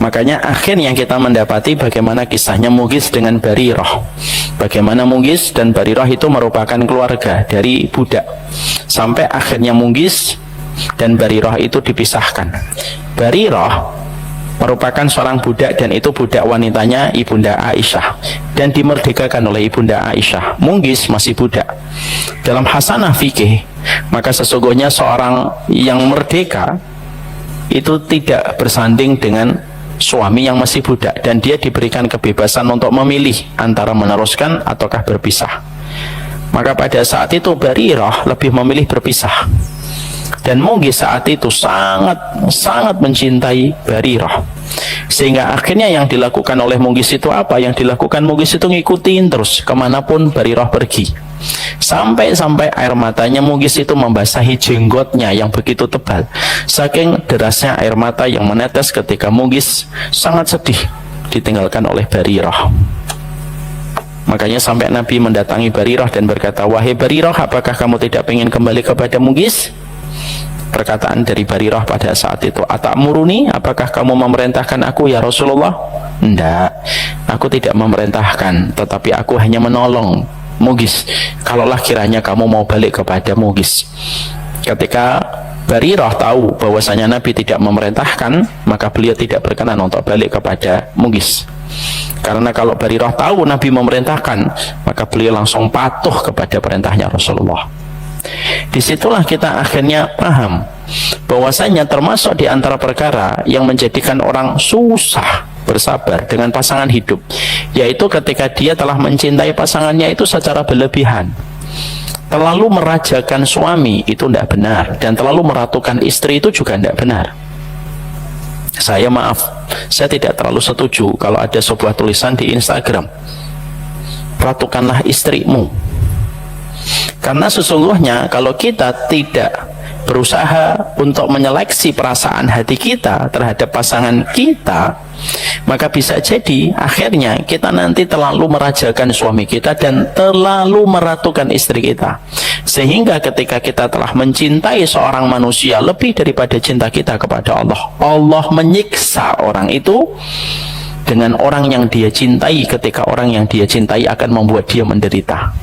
S1: Makanya akhirnya kita mendapati bagaimana kisahnya Mughis dengan Barirah. Bagaimana Mughis dan Barirah itu merupakan keluarga dari budak, sampai akhirnya Mughis dan Barirah itu dipisahkan. Barirah merupakan seorang budak, dan itu budak wanitanya Ibunda Aisyah, dan dimerdekakan oleh Ibunda Aisyah. Mughis masih budak. Dalam hasanah fikih, maka sesungguhnya seorang yang merdeka itu tidak bersanding dengan suami yang masih budak, dan dia diberikan kebebasan untuk memilih antara meneruskan ataukah berpisah. Maka pada saat itu Barirah lebih memilih berpisah, dan Mughis saat itu sangat mencintai Barirah, sehingga akhirnya yang dilakukan oleh Mughis itu apa? Yang dilakukan Mughis itu ngikutin terus kemanapun Barirah pergi, sampai air matanya Mughis itu membasahi jenggotnya yang begitu tebal, saking derasnya air mata yang menetes ketika Mughis sangat sedih ditinggalkan oleh Barirah. Makanya sampai Nabi mendatangi Barirah dan berkata, "Wahai Barirah, apakah kamu tidak ingin kembali kepada Mughis?" Perkataan dari Barirah pada saat itu, "Atamuruni, apakah kamu memerintahkan aku ya Rasulullah?" "Tidak, aku tidak memerintahkan, tetapi aku hanya menolong Mughis, kalaulah kiranya kamu mau balik kepada Mughis." Ketika Barirah tahu bahwasanya Nabi tidak memerintahkan, maka beliau tidak berkenan untuk balik kepada Mughis. Karena kalau Barirah tahu Nabi memerintahkan, maka beliau langsung patuh kepada perintahnya Rasulullah. Disitulah kita akhirnya paham bahwasanya termasuk di antara perkara yang menjadikan orang susah bersabar dengan pasangan hidup, yaitu ketika dia telah mencintai pasangannya itu secara berlebihan. Terlalu merajakan suami itu tidak benar, dan terlalu meratukan istri itu juga tidak benar. Saya tidak terlalu setuju kalau ada sebuah tulisan di Instagram, ratukanlah istrimu. Karena sesungguhnya kalau kita tidak berusaha untuk menyeleksi perasaan hati kita terhadap pasangan kita, maka bisa jadi akhirnya kita nanti terlalu merajakan suami kita dan terlalu meratukan istri kita, sehingga ketika kita telah mencintai seorang manusia lebih daripada cinta kita kepada Allah, Allah menyiksa orang itu dengan orang yang dia cintai, ketika orang yang dia cintai akan membuat dia menderita.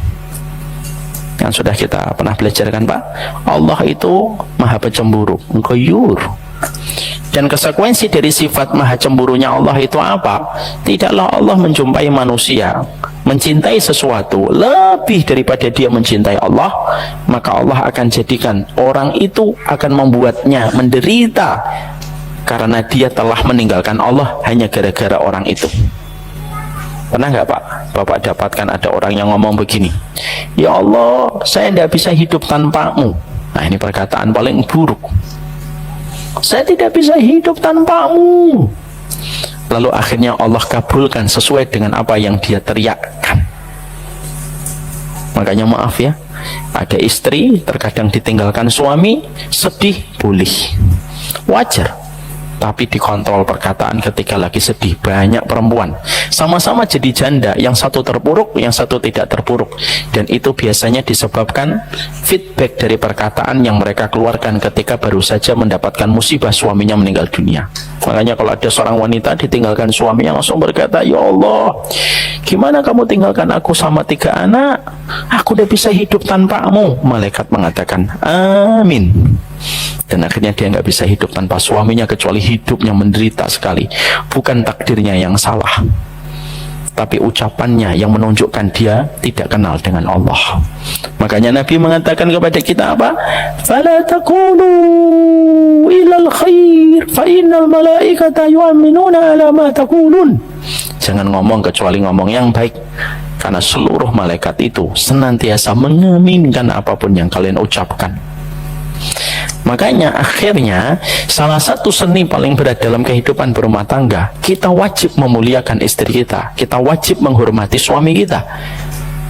S1: Yang sudah kita pernah belajar kan Pak, Allah itu maha pencemburu, Ghayur. Dan konsekuensi dari sifat maha cemburunya Allah itu apa? Tidaklah Allah menjumpai manusia mencintai sesuatu lebih daripada dia mencintai Allah, maka Allah akan jadikan orang itu akan membuatnya menderita karena dia telah meninggalkan Allah hanya gara-gara orang itu. Pernah nggak Pak, Bapak dapatkan ada orang yang ngomong begini, ya Allah, saya tidak bisa hidup tanpamu. Nah, ini perkataan paling buruk. Saya tidak bisa hidup tanpamu. Lalu akhirnya Allah kabulkan sesuai dengan apa yang dia teriakkan. Makanya maaf ya, ada istri terkadang ditinggalkan suami, sedih, boleh, wajar. Tapi dikontrol perkataan ketika lagi sedih. Banyak perempuan sama-sama jadi janda, yang satu terpuruk, yang satu tidak terpuruk, dan itu biasanya disebabkan feedback dari perkataan yang mereka keluarkan ketika baru saja mendapatkan musibah suaminya meninggal dunia. Makanya kalau ada seorang wanita ditinggalkan suaminya, langsung berkata, ya Allah, gimana kamu tinggalkan aku sama 3 anak, aku udah bisa hidup tanpamu. Malaikat mengatakan amin. Dan akhirnya dia nggak bisa hidup tanpa suaminya, kecuali hidupnya menderita sekali. Bukan takdirnya yang salah, tapi ucapannya yang menunjukkan dia tidak kenal dengan Allah. Makanya Nabi mengatakan kepada kita apa? Fala taqulu ilal khair fa innal malaikata yu'minuna ala ma taqulun. Jangan ngomong kecuali ngomong yang baik, karena seluruh malaikat itu senantiasa mengaminkan apapun yang kalian ucapkan. Makanya akhirnya salah satu seni paling berat dalam kehidupan berumah tangga, kita wajib memuliakan istri kita, kita wajib menghormati suami kita,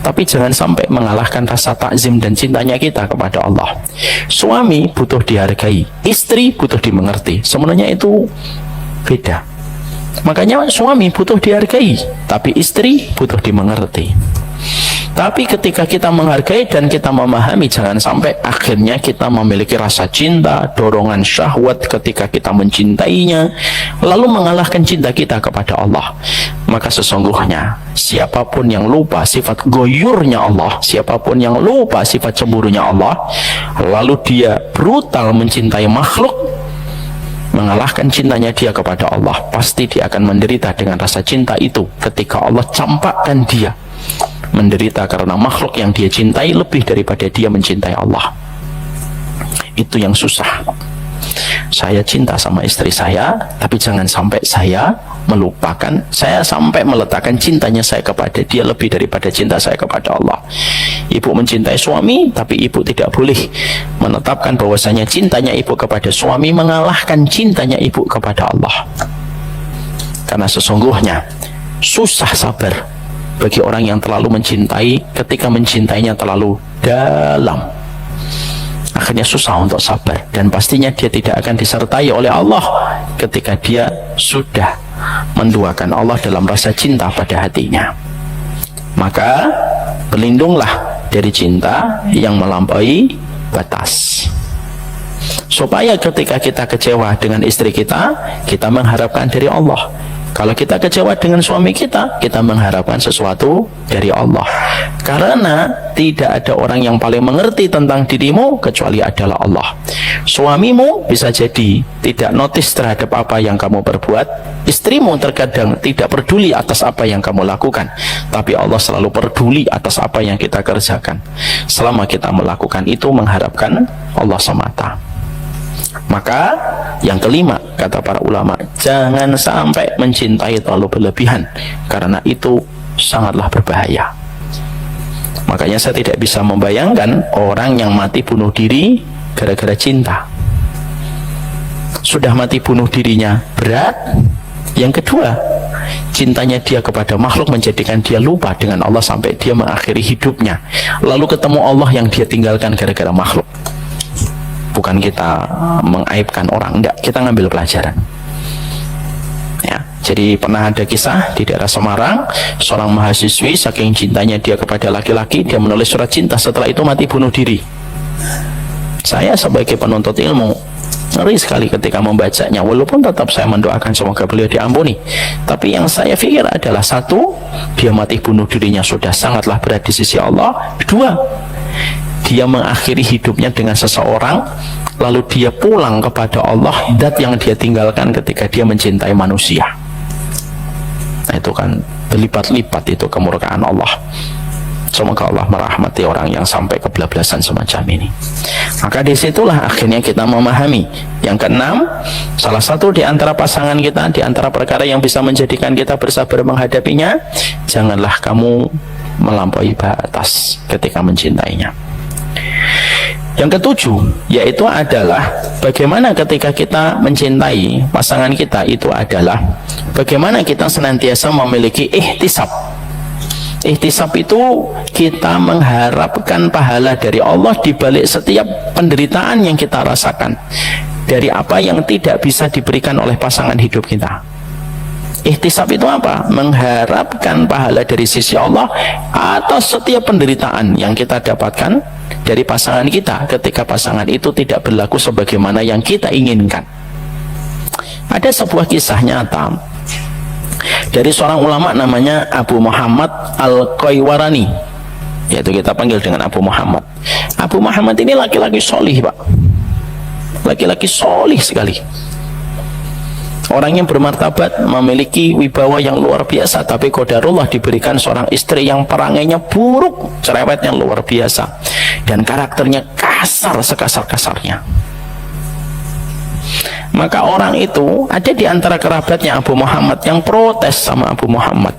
S1: tapi jangan sampai mengalahkan rasa takzim dan cintanya kita kepada Allah. Suami butuh dihargai, istri butuh dimengerti, sebenarnya itu beda. Makanya suami butuh dihargai, tapi istri butuh dimengerti. Tapi ketika kita menghargai dan kita memahami, jangan sampai akhirnya kita memiliki rasa cinta, dorongan syahwat ketika kita mencintainya, lalu mengalahkan cinta kita kepada Allah. Maka sesungguhnya siapapun yang lupa sifat goyurnya Allah, siapapun yang lupa sifat cemburunya Allah, lalu dia brutal mencintai makhluk, mengalahkan cintanya dia kepada Allah, pasti dia akan menderita dengan rasa cinta itu ketika Allah campakkan dia menderita karena makhluk yang dia cintai lebih daripada dia mencintai Allah. Itu yang susah. Saya cinta sama istri saya, tapi jangan sampai saya melupakan, saya sampai meletakkan cintanya saya kepada dia lebih daripada cinta saya kepada Allah. Ibu mencintai suami, tapi ibu tidak boleh menetapkan bahwasanya cintanya ibu kepada suami mengalahkan cintanya ibu kepada Allah. Karena sesungguhnya susah sabar bagi orang yang terlalu mencintai, ketika mencintainya terlalu dalam, akhirnya susah untuk sabar, dan pastinya dia tidak akan disertai oleh Allah ketika dia sudah menduakan Allah dalam rasa cinta pada hatinya. Maka berlindunglah dari cinta yang melampaui batas, supaya ketika kita kecewa dengan istri kita, kita mengharapkan dari Allah. Kalau kita kecewa dengan suami kita, kita mengharapkan sesuatu dari Allah. Karena tidak ada orang yang paling mengerti tentang dirimu kecuali adalah Allah. Suamimu bisa jadi tidak notice terhadap apa yang kamu perbuat. Istrimu terkadang tidak peduli atas apa yang kamu lakukan. Tapi Allah selalu peduli atas apa yang kita kerjakan, selama kita melakukan itu mengharapkan Allah semata. Maka yang kelima, kata para ulama, jangan sampai mencintai terlalu berlebihan, karena itu sangatlah berbahaya. Makanya saya tidak bisa membayangkan orang yang mati bunuh diri gara-gara cinta. Sudah mati bunuh dirinya berat. Yang kedua, cintanya dia kepada makhluk menjadikan dia lupa dengan Allah sampai dia mengakhiri hidupnya. Lalu ketemu Allah yang dia tinggalkan gara-gara makhluk. Bukan kita mengaibkan orang, enggak, kita ngambil pelajaran. Ya, jadi pernah ada kisah di daerah Semarang, seorang mahasiswi saking cintanya dia kepada laki-laki, dia menulis surat cinta, setelah itu mati bunuh diri. Saya sebagai penuntut ilmu ngeri sekali ketika membacanya, walaupun tetap saya mendoakan semoga beliau diampuni. Tapi yang saya pikir adalah, satu, dia mati bunuh dirinya sudah sangatlah berat di sisi Allah. Dua, dia mengakhiri hidupnya dengan seseorang, lalu dia pulang kepada Allah, zat yang dia tinggalkan ketika dia mencintai manusia. Nah, itu kan berlipat-lipat itu kemurkaan Allah. Semoga Allah merahmati orang yang sampai kebablasan semacam ini. Maka disitulah akhirnya kita memahami. Yang keenam, salah satu di antara pasangan kita, di antara perkara yang bisa menjadikan kita bersabar menghadapinya, janganlah kamu melampaui batas ketika mencintainya. Yang ketujuh, yaitu adalah bagaimana ketika kita mencintai pasangan kita, itu adalah bagaimana kita senantiasa memiliki ihtisab. Ihtisab itu kita mengharapkan pahala dari Allah di balik setiap penderitaan yang kita rasakan, dari apa yang tidak bisa diberikan oleh pasangan hidup kita. Ihtisab itu apa? Mengharapkan pahala dari sisi Allah atas setiap penderitaan yang kita dapatkan dari pasangan kita ketika pasangan itu tidak berlaku sebagaimana yang kita inginkan. Ada sebuah kisah nyata dari seorang ulama namanya Abu Muhammad Al-Qaywarani, yaitu kita panggil dengan Abu Muhammad. Abu Muhammad ini laki-laki solih, Pak, laki-laki solih sekali, orang yang bermartabat, memiliki wibawa yang luar biasa. Tapi qadarullah diberikan seorang istri yang perangainya buruk, cerewetnya luar biasa, dan karakternya kasar sekasar-kasarnya. Maka orang itu ada di antara kerabatnya Abu Muhammad yang protes sama Abu Muhammad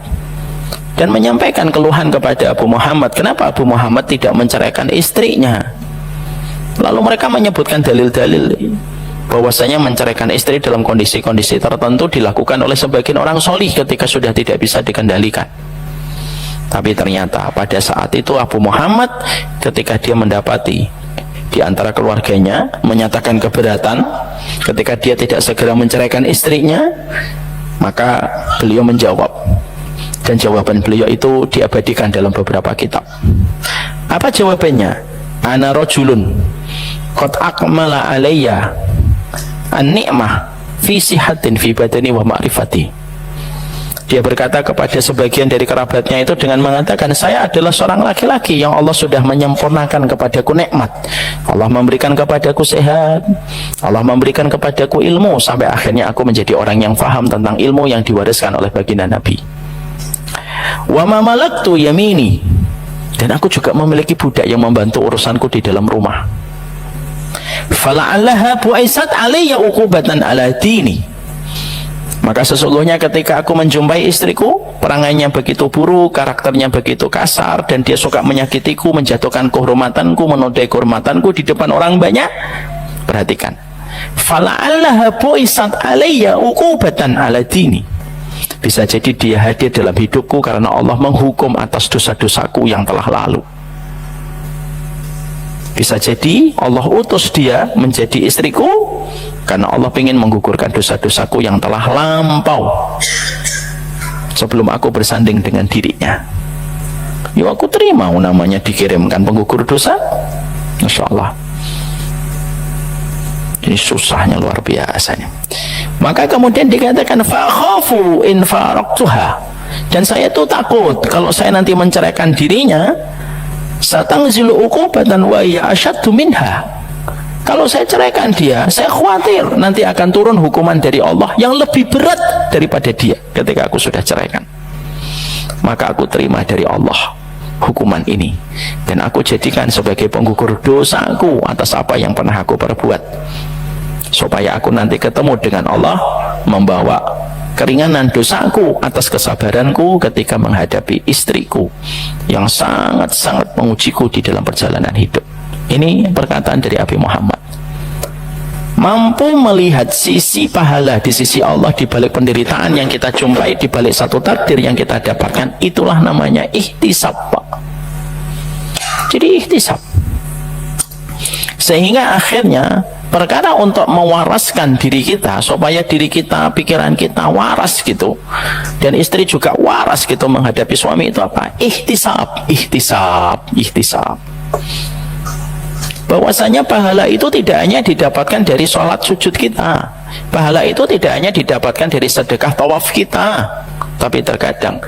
S1: dan menyampaikan keluhan kepada Abu Muhammad, kenapa Abu Muhammad tidak menceraikan istrinya. Lalu mereka menyebutkan dalil-dalil bahwasanya menceraikan istri dalam kondisi-kondisi tertentu dilakukan oleh sebagian orang solih ketika sudah tidak bisa dikendalikan. Tapi ternyata pada saat itu Abu Muhammad ketika dia mendapati di antara keluarganya menyatakan keberatan ketika dia tidak segera menceraikan istrinya, maka beliau menjawab, dan jawaban beliau itu diabadikan dalam beberapa kitab. Apa jawabannya? Ana rajulun qad akmala alayya an-ni'mah fi sihatin fi badani wa ma'rifati. Dia berkata kepada sebagian dari kerabatnya itu dengan mengatakan, saya adalah seorang laki-laki yang Allah sudah menyempurnakan kepadaku nikmat. Allah memberikan kepadaku sehat, Allah memberikan kepadaku ilmu, sampai akhirnya aku menjadi orang yang faham tentang ilmu yang diwariskan oleh baginda Nabi. Wa ma malaktu yamini, dan aku juga memiliki budak yang membantu urusanku di dalam rumah. Fala'allaha bu'aisat alayya uqubatan ala dini. Maka sesungguhnya ketika aku menjumpai istriku, perangainya begitu buruk, karakternya begitu kasar, dan dia suka menyakitiku, menjatuhkan kehormatanku, menodai kehormatanku di depan orang banyak. Perhatikan, fala'allaha bu'isat alayya uqubatan ala dini. Bisa jadi dia hadir dalam hidupku karena Allah menghukum atas dosa-dosaku yang telah lalu. Bisa jadi Allah utus dia menjadi istriku karena Allah ingin menggugurkan dosa-dosaku yang telah lampau sebelum aku bersanding dengan dirinya. Ya aku terima namanya dikirimkan penggugur dosa. Masya Allah. Ini susahnya luar biasanya. Maka kemudian dikatakan fakhafu in faraqtuha, dan saya tuh takut kalau saya nanti menceraikan dirinya, satangzilu uqubatan wa hiya asyaddu minha. Kalau saya ceraikan dia, saya khawatir nanti akan turun hukuman dari Allah yang lebih berat daripada dia ketika aku sudah ceraikan. Maka aku terima dari Allah hukuman ini, dan aku jadikan sebagai penggugur dosaku atas apa yang pernah aku perbuat. supaya aku nanti ketemu dengan Allah, membawa keringanan dosaku atas kesabaranku ketika menghadapi istriku yang sangat-sangat mengujiku di dalam perjalanan hidup. Ini perkataan dari Abi Muhammad. Mampu melihat sisi pahala di sisi Allah di balik penderitaan yang kita jumpai, di balik satu takdir yang kita dapatkan, itulah namanya ihtisab, Pak. Jadi ihtisab. Sehingga akhirnya perkara untuk mewaraskan diri kita, supaya diri kita, pikiran kita waras gitu, dan istri juga waras gitu menghadapi suami, itu apa? Ihtisab, ihtisab, ihtisab. Bahwasanya pahala itu tidak hanya didapatkan dari sholat sujud kita, pahala itu tidak hanya didapatkan dari sedekah tawaf kita, tapi terkadang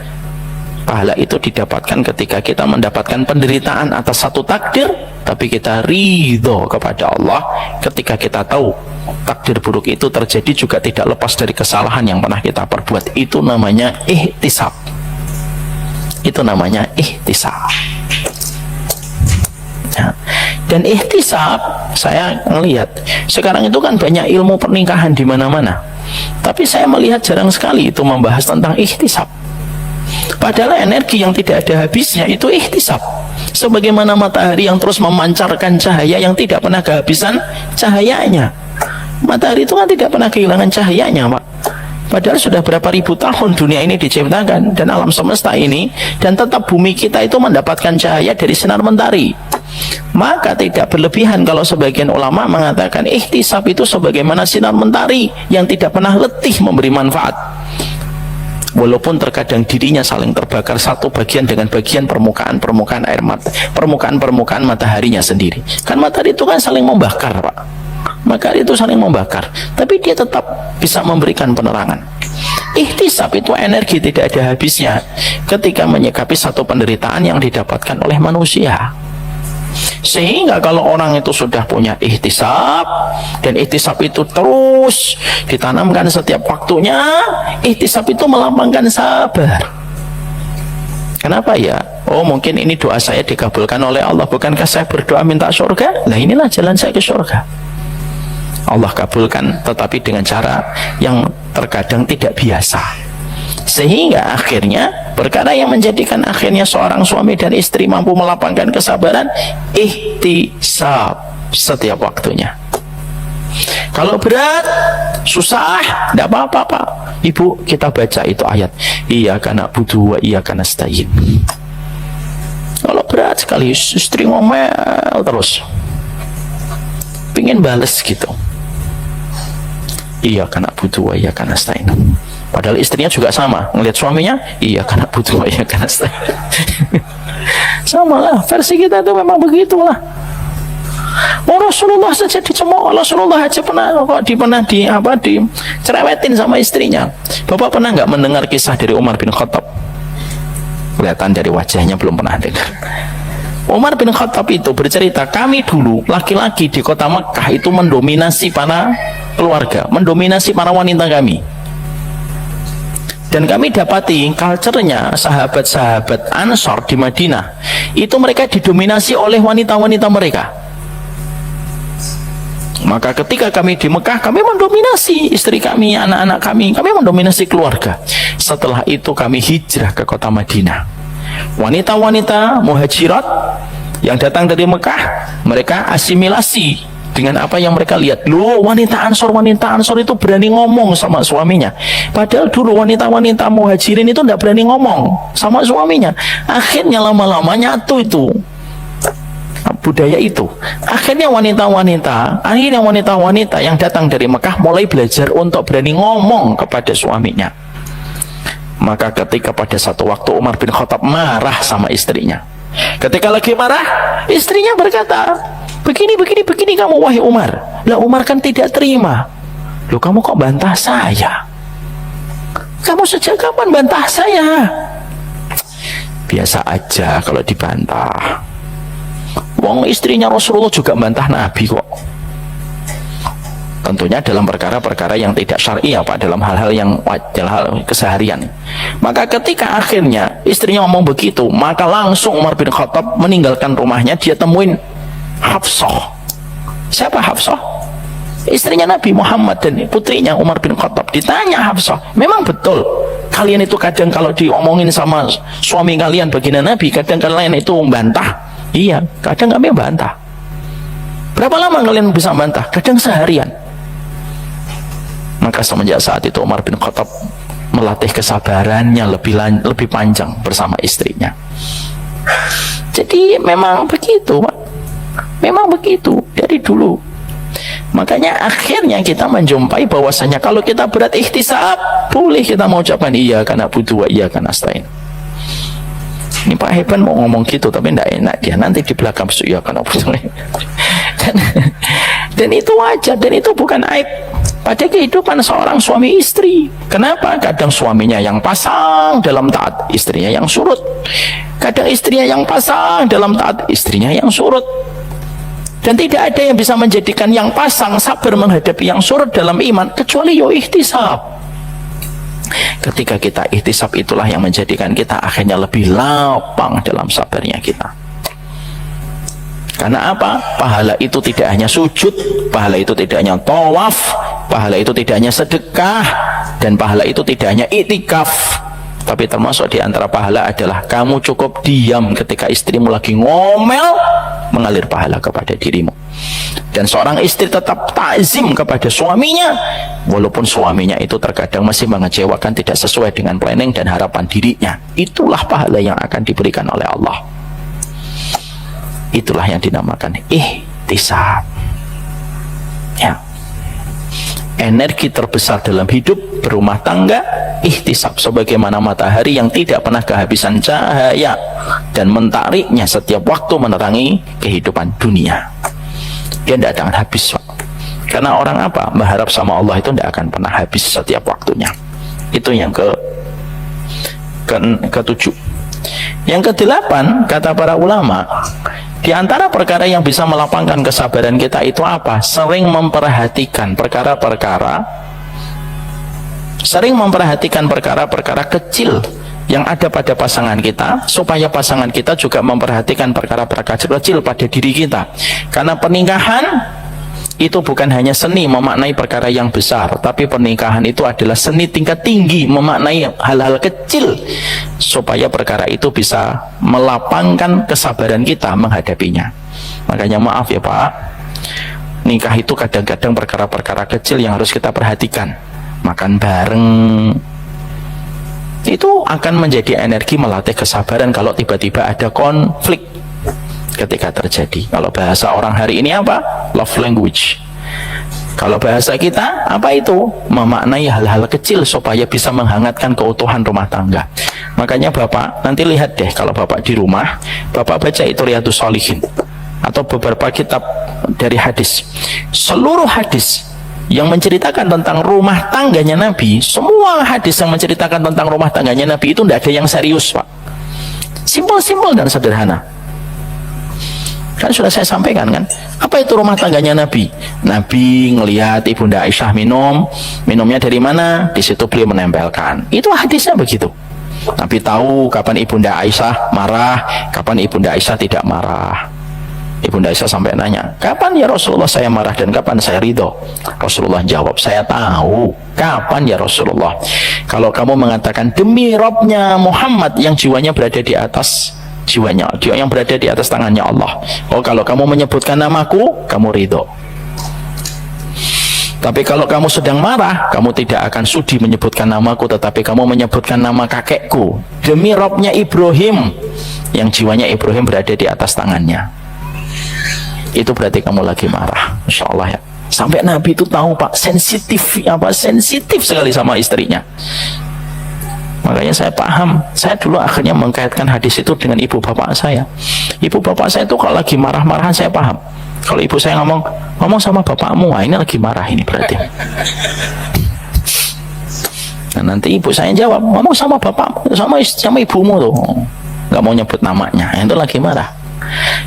S1: pahala itu didapatkan ketika kita mendapatkan penderitaan atas satu takdir, tapi kita ridho kepada Allah ketika kita tahu takdir buruk itu terjadi juga tidak lepas dari kesalahan yang pernah kita perbuat. Itu namanya ihtisab. Itu namanya ihtisab. Nah, dan ihtisab, saya melihat sekarang itu kan banyak ilmu pernikahan di mana-mana, tapi saya melihat jarang sekali itu membahas tentang ihtisab. Padahal energi yang tidak ada habisnya itu ihtisab. Sebagaimana matahari yang terus memancarkan cahaya yang tidak pernah kehabisan cahayanya. Matahari itu kan tidak pernah kehilangan cahayanya, Pak. Padahal sudah berapa ribu tahun dunia ini diciptakan dan alam semesta ini, dan tetap bumi kita itu mendapatkan cahaya dari sinar mentari. Maka tidak berlebihan kalau sebagian ulama mengatakan ihtisab itu sebagaimana sinar mentari yang tidak pernah letih memberi manfaat, walaupun terkadang dirinya saling terbakar satu bagian dengan bagian permukaan air mata, permukaan mataharinya sendiri. Kan matahari itu kan saling membakar, Pak. Maka itu saling membakar, tapi dia tetap bisa memberikan penerangan. Ihtisab itu energi tidak ada habisnya ketika menyikapi satu penderitaan yang didapatkan oleh manusia. Sehingga kalau orang itu sudah punya ihtisab, dan ihtisab itu terus ditanamkan setiap waktunya, ihtisab itu melambangkan sabar. Kenapa ya? Oh, mungkin ini doa saya dikabulkan oleh Allah. Bukankah saya berdoa minta surga? Nah, inilah jalan saya ke surga. Allah kabulkan, tetapi dengan cara yang terkadang tidak biasa. Sehingga akhirnya perkara yang menjadikan akhirnya seorang suami dan istri mampu melapangkan kesabaran, ihtisab setiap waktunya. Kalau berat, susah, tidak apa-apa, Pak. Ibu, kita baca itu ayat, iyyaka na'budu wa iyyaka nasta'in. Kalau berat sekali, istri ngomel terus, pingin bales gitu, iyyaka na'budu wa iyyaka nasta'in. Padahal istrinya juga sama, ngelihat suaminya, iyyaka na'budu wa iyyaka nasta'in. Sama lah, versi kita itu memang begitulah. Oh, Rasulullah saja dicemooh, Rasulullah aja pernah dicerewetin sama istrinya. Bapak pernah nggak mendengar kisah dari Umar bin Khattab? Kelihatan dari wajahnya belum pernah dengar. Umar bin Khattab itu bercerita, kami dulu laki-laki di kota Mekah itu mendominasi para keluarga, mendominasi para wanita kami. Dan kami dapati culture-nya sahabat-sahabat Ansor di Madinah itu mereka didominasi oleh wanita-wanita mereka. Maka ketika kami di Mekah, kami mendominasi istri kami, anak-anak kami mendominasi keluarga. Setelah itu kami hijrah ke kota Madinah. Wanita-wanita muhajirat yang datang dari Mekah, mereka asimilasi dengan apa yang mereka lihat. Loh, wanita Ansor itu berani ngomong sama suaminya. Padahal dulu wanita-wanita muhajirin itu tidak berani ngomong sama suaminya. Akhirnya lama-lama nyatu itu budaya itu. Akhirnya wanita-wanita yang datang dari Mekah mulai belajar untuk berani ngomong kepada suaminya. Maka ketika pada satu waktu Umar bin Khattab marah sama istrinya. Ketika lagi marah, istrinya berkata, begini kamu wahai Umar. Lah, Umar kan tidak terima. Loh, kamu kok bantah saya? Kamu sejak kapan bantah saya? Biasa aja kalau dibantah. Wong istrinya Rasulullah juga bantah Nabi kok. Tentunya dalam perkara-perkara yang tidak syar'i, apa, dalam hal-hal yang hal keseharian. Maka ketika akhirnya istrinya ngomong begitu, maka langsung Umar bin Khattab meninggalkan rumahnya, dia temuin Hafsah. Siapa Hafsah? istrinya Nabi Muhammad dan putrinya Umar bin Khattab. Ditanya Hafsah, memang betul kalian itu kadang kalau diomongin sama suami kalian baginda Nabi, kadang kalian itu membantah? Iya, kadang kami bantah. Berapa lama kalian bisa bantah? Kadang seharian. Maka semenjak saat itu Umar bin Khattab melatih kesabarannya lebih panjang bersama istrinya. Jadi memang begitu, Pak. Memang begitu dari dulu. Makanya akhirnya kita menjumpai bahwasanya kalau kita berat ikhtisab, boleh kita mengucapkan iya karena butuh, iya karena nasta'in. Ini Pak Heban mau ngomong gitu tapi tidak enak dia, nanti di belakang iya karena butuh. Dan itu wajar, dan itu bukan aib pada kehidupan seorang suami istri. Kenapa? Kadang suaminya yang pasang dalam taat, istrinya yang surut. Kadang istrinya yang pasang dalam taat, istrinya yang surut. Dan tidak ada yang bisa menjadikan yang pasang sabar menghadapi yang surut dalam iman kecuali ihtisab. Ketika kita ihtisab, itulah yang menjadikan kita akhirnya lebih lapang dalam sabarnya kita. Karena apa? Pahala itu tidak hanya sujud, pahala itu tidak hanya tawaf, pahala itu tidak hanya sedekah, dan pahala itu tidak hanya iktikaf. Tapi termasuk di antara pahala adalah kamu cukup diam ketika istrimu lagi ngomel, mengalir pahala kepada dirimu. Dan seorang istri tetap takzim kepada suaminya, walaupun suaminya itu terkadang masih mengecewakan, tidak sesuai dengan planning dan harapan dirinya. Itulah pahala yang akan diberikan oleh Allah. Itulah yang dinamakan ihtisab. Ya. Energi terbesar dalam hidup berumah tangga, ihtisab. Sebagaimana matahari yang tidak pernah kehabisan cahaya dan mentariknya setiap waktu menerangi kehidupan dunia. Dia tidak akan habis, Pak. Karena orang apa? Berharap sama Allah itu tidak akan pernah habis setiap waktunya. Itu yang ketujuh. Yang kedelapan, kata para ulama, di antara perkara yang bisa melapangkan kesabaran kita itu apa? Sering memperhatikan perkara-perkara kecil yang ada pada pasangan kita, supaya pasangan kita juga memperhatikan perkara-perkara kecil pada diri kita. Karena pernikahan itu bukan hanya seni memaknai perkara yang besar, tapi pernikahan itu adalah seni tingkat tinggi memaknai hal-hal kecil, supaya perkara itu bisa melapangkan kesabaran kita menghadapinya. Makanya maaf ya Pak, nikah itu kadang-kadang perkara-perkara kecil yang harus kita perhatikan. Makan bareng itu akan menjadi energi melatih kesabaran kalau tiba-tiba ada konflik ketika terjadi. Kalau bahasa orang hari ini apa? Love language. Kalau bahasa kita apa itu? Memaknai hal-hal kecil supaya bisa menghangatkan keutuhan rumah tangga. Makanya Bapak nanti lihat deh, kalau Bapak di rumah, Bapak baca itu Riyadhus Shalihin atau beberapa kitab dari hadis. Seluruh hadis yang menceritakan tentang rumah tangganya Nabi, semua hadis yang menceritakan tentang rumah tangganya Nabi itu tidak ada yang serius, Pak. Simpel-simpel dan sederhana. Kan sudah saya sampaikan kan, apa itu rumah tangganya Nabi? Nabi ngelihat Ibunda Aisyah minumnya dari mana? Di situ beliau menempelkan. Itu hadisnya begitu. Nabi tahu kapan Ibunda Aisyah marah, kapan Ibunda Aisyah tidak marah. Ibunda Aisyah sampai nanya, kapan ya Rasulullah saya marah dan kapan saya ridho? Rasulullah jawab, saya tahu kapan ya Rasulullah. Kalau kamu mengatakan demi Robnya Muhammad yang jiwanya berada di atas jiwanya, dia yang berada di atas tangannya Allah. Oh, kalau kamu menyebutkan namaku, kamu ridho. Tapi kalau kamu sedang marah, kamu tidak akan sudi menyebutkan namaku, tetapi kamu menyebutkan nama kakekku, demi Robnya Ibrahim yang jiwanya Ibrahim berada di atas tangannya. Itu berarti kamu lagi marah. Masya Allah ya. Sampai Nabi itu tahu Pak, sensitif sekali sama istrinya. Makanya saya paham. Saya dulu akhirnya mengkaitkan hadis itu dengan ibu bapak saya. Ibu bapak saya itu kalau lagi marah-marahan saya paham. Kalau ibu saya ngomong sama bapakmu, wah ini lagi marah ini berarti. Nah, nanti ibu saya jawab, ngomong sama bapakmu, sama ibumu tuh, nggak mau nyebut namanya, itu lagi marah.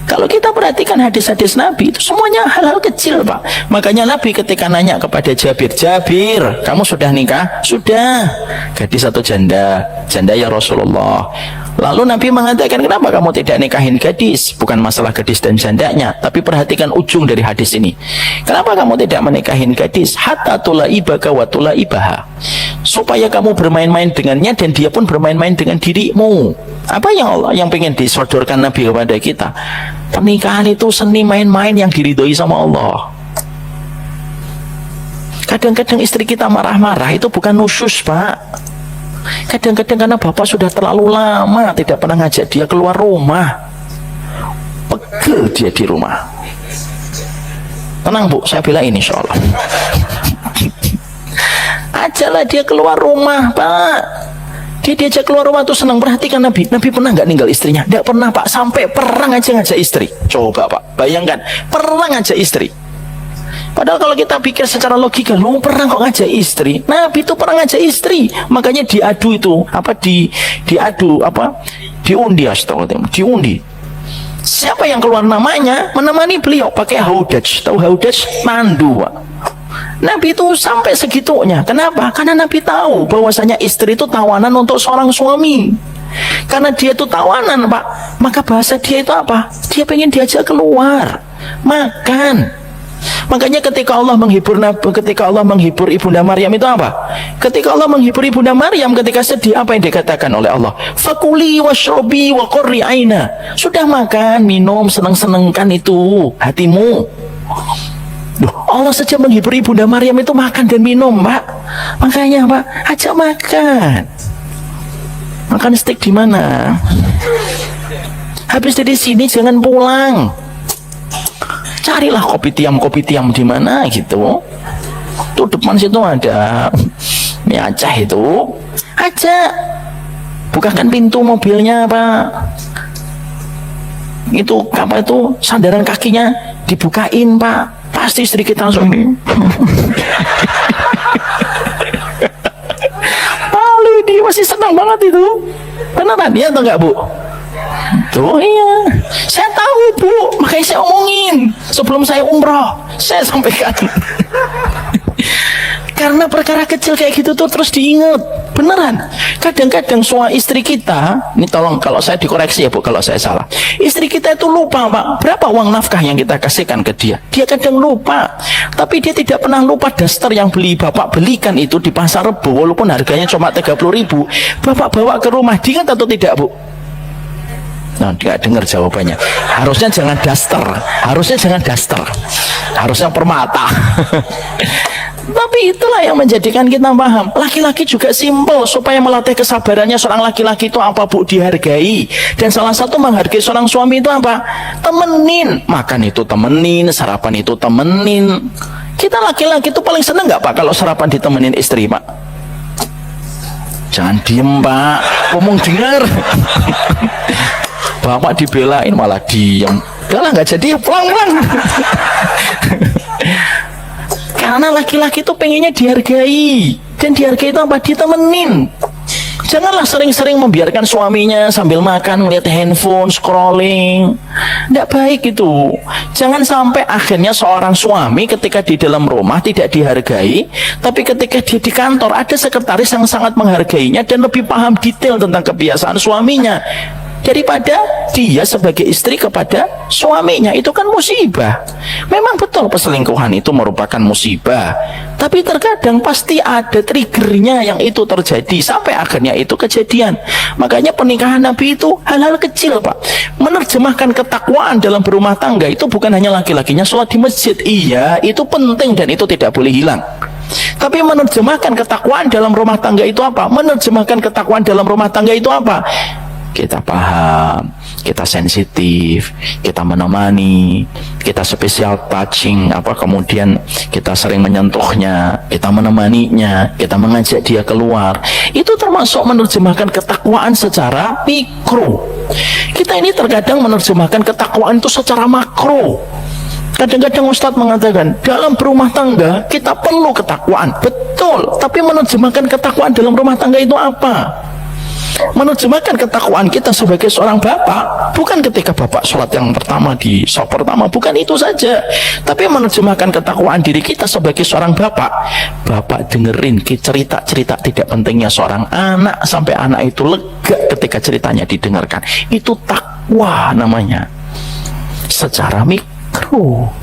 S1: Kalau kita perhatikan hadis-hadis Nabi itu semuanya hal-hal kecil Pak. Makanya Nabi ketika nanya kepada Jabir, kamu sudah nikah? Sudah. Gadis atau janda? Janda ya Rasulullah. Lalu Nabi mengatakan, kenapa kamu tidak nikahin gadis? Bukan masalah gadis dan jandanya, tapi perhatikan ujung dari hadis ini. Kenapa kamu tidak menikahin gadis? Hatta tulaibaka wa tulaibaha, supaya kamu bermain-main dengannya dan dia pun bermain-main dengan dirimu. Apa yang pengen disodorkan Nabi kepada kita? Pernikahan itu seni main-main yang diridhoi sama Allah. Kadang-kadang istri kita marah-marah itu bukan nusyus, Pak. Kadang-kadang karena bapak sudah terlalu lama tidak pernah ngajak dia keluar rumah, pegel dia di rumah. Tenang Bu, saya belain insya Allah. Ajalah dia keluar rumah, Pak. Dia diajak keluar rumah tuh senang. Perhatikan Nabi pernah nggak ninggal istrinya? Nggak pernah, Pak. Sampai perang aja ngajak istri. Coba Pak, bayangkan, perang ngajak istri. Padahal kalau kita pikir secara logika, lu pernah kok ngajak istri? Nabi itu pernah ngajak istri, makanya diadu itu diundi, astagfirullah, diundi. Siapa yang keluar namanya menemani beliau pakai haudaj, tahu haudaj? Mandu, Pak. Nabi itu sampai segitunya. Kenapa? Karena Nabi tahu bahwasanya istri itu tawanan untuk seorang suami. Karena dia itu tawanan, Pak, maka bahasa dia itu apa? Dia pengen diajak keluar makan. Makanya ketika Allah menghibur Ibunda Maryam itu apa? Ketika Allah menghibur Ibunda Maryam ketika sedih, apa yang dikatakan oleh Allah? Fakuli washrobi wa qurri aina. Sudah makan, minum, senang-senangkan itu hatimu. Duh, Allah saja menghibur Ibunda Maryam itu makan dan minum, Pak. Makanya, Pak, ajak makan. Makan steak di mana? Habis dari sini jangan pulang. Carilah kopi tiam di mana gitu. Tuh depan situ ada mie Aceh itu. Aja bukakan pintu mobilnya, Pak. Itu apa itu sandaran kakinya dibukain, Pak. Pasti istri kita langsung ini. Lalu dia masih senang banget itu. Beneran ya atau enggak, Bu? Tuh iya, saya tahu Bu, makanya saya omongin sebelum saya umroh, saya sampaikan. Karena perkara kecil kayak gitu tuh terus diingat. Beneran, kadang-kadang suami istri kita, ini tolong kalau saya dikoreksi ya Bu kalau saya salah. Istri kita itu lupa, Pak, berapa uang nafkah yang kita kasihkan ke dia. Dia kadang lupa, tapi dia tidak pernah lupa daster yang Bapak belikan itu di pasar Rebo, walaupun harganya cuma 30.000, Bapak bawa ke rumah. Diingat atau tidak, Bu? Nah, tidak dengar jawabannya. Harusnya jangan daster, harusnya permata. Tapi itulah yang menjadikan kita paham. Laki-laki juga simpel, supaya melatih kesabarannya seorang laki-laki itu apa, Bu? Dihargai. Dan salah satu menghargai seorang suami itu apa? Temenin. Makan itu temenin, sarapan itu temenin. Kita laki-laki itu paling seneng nggak, Pak, kalau sarapan ditemenin istri, Pak? Jangan diem, Pak, ngomong dengar. Bapak dibelain malah diam. Udah lah, nggak jadi, pulang. Karena laki-laki itu pengennya dihargai. Dan dihargai itu apa? Ditemenin. Janganlah sering-sering membiarkan suaminya sambil makan melihat handphone, scrolling. Tidak baik itu. Jangan sampai akhirnya seorang suami ketika di dalam rumah tidak dihargai, tapi ketika dia di kantor ada sekretaris yang sangat menghargainya dan lebih paham detail tentang kebiasaan suaminya daripada dia sebagai istri kepada suaminya. Itu kan musibah. Memang betul perselingkuhan itu merupakan musibah, tapi terkadang pasti ada triggernya yang itu terjadi sampai akhirnya itu kejadian. Makanya pernikahan Nabi itu hal-hal kecil, Pak. Menerjemahkan ketakwaan dalam berumah tangga itu bukan hanya laki-lakinya sholat di masjid. Iya, itu penting dan itu tidak boleh hilang. Tapi menerjemahkan ketakwaan dalam rumah tangga itu apa? Menerjemahkan ketakwaan dalam rumah tangga itu apa? Kita paham, kita sensitif, kita menemani, kita spesial touching, kemudian kita sering menyentuhnya, kita menemaninya, kita mengajak dia keluar. Itu termasuk menerjemahkan ketakwaan secara mikro. Kita ini terkadang menerjemahkan ketakwaan itu secara makro. Kadang-kadang Ustadz mengatakan dalam berumah tangga kita perlu ketakwaan, betul. Tapi menerjemahkan ketakwaan dalam rumah tangga itu apa? Menerjemahkan ketakwaan kita sebagai seorang bapak bukan ketika bapak sholat yang pertama di shaf pertama, bukan itu saja, tapi menerjemahkan ketakwaan diri kita sebagai seorang bapak. Bapak dengerin cerita-cerita tidak pentingnya seorang anak sampai anak itu lega ketika ceritanya didengarkan. Itu takwa namanya, secara mikro.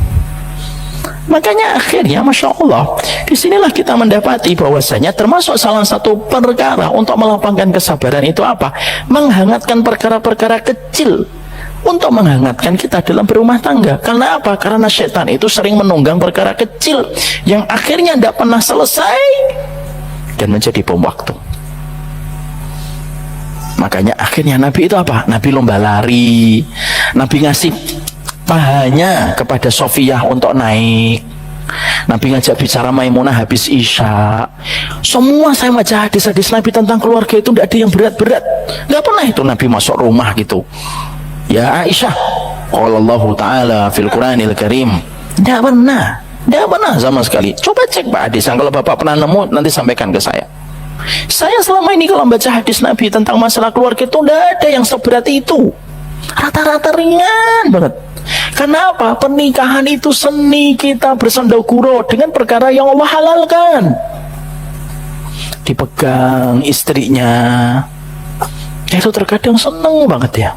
S1: Makanya akhirnya Masya Allah, disinilah kita mendapati bahwasanya termasuk salah satu perkara untuk melapangkan kesabaran itu apa? Menghangatkan perkara-perkara kecil untuk menghangatkan kita dalam berumah tangga. Karena apa? Karena setan itu sering menunggang perkara kecil yang akhirnya tidak pernah selesai dan menjadi bom waktu. Makanya akhirnya Nabi itu apa? Nabi lomba lari, Nabi ngasih pahanya kepada Sofiyah untuk naik, Nabi ngajak bicara Maimunah habis Isya. Semua saya baca hadis-hadis Nabi tentang keluarga itu tidak ada yang berat-berat. Nggak pernah itu Nabi masuk rumah gitu, ya Aisyah, qala Allah Ta'ala fil Quranil Karim. Tidak pernah sama sekali. Coba cek Pak hadis, kalau Bapak pernah nemu nanti sampaikan ke saya. Saya selama ini kalau baca hadis Nabi tentang masalah keluarga itu tidak ada yang seberat itu, rata-rata ringan banget. Kenapa? Pernikahan itu seni kita bersendaguro dengan perkara yang Allah halalkan. Dipegang istrinya, itu terkadang seneng banget ya.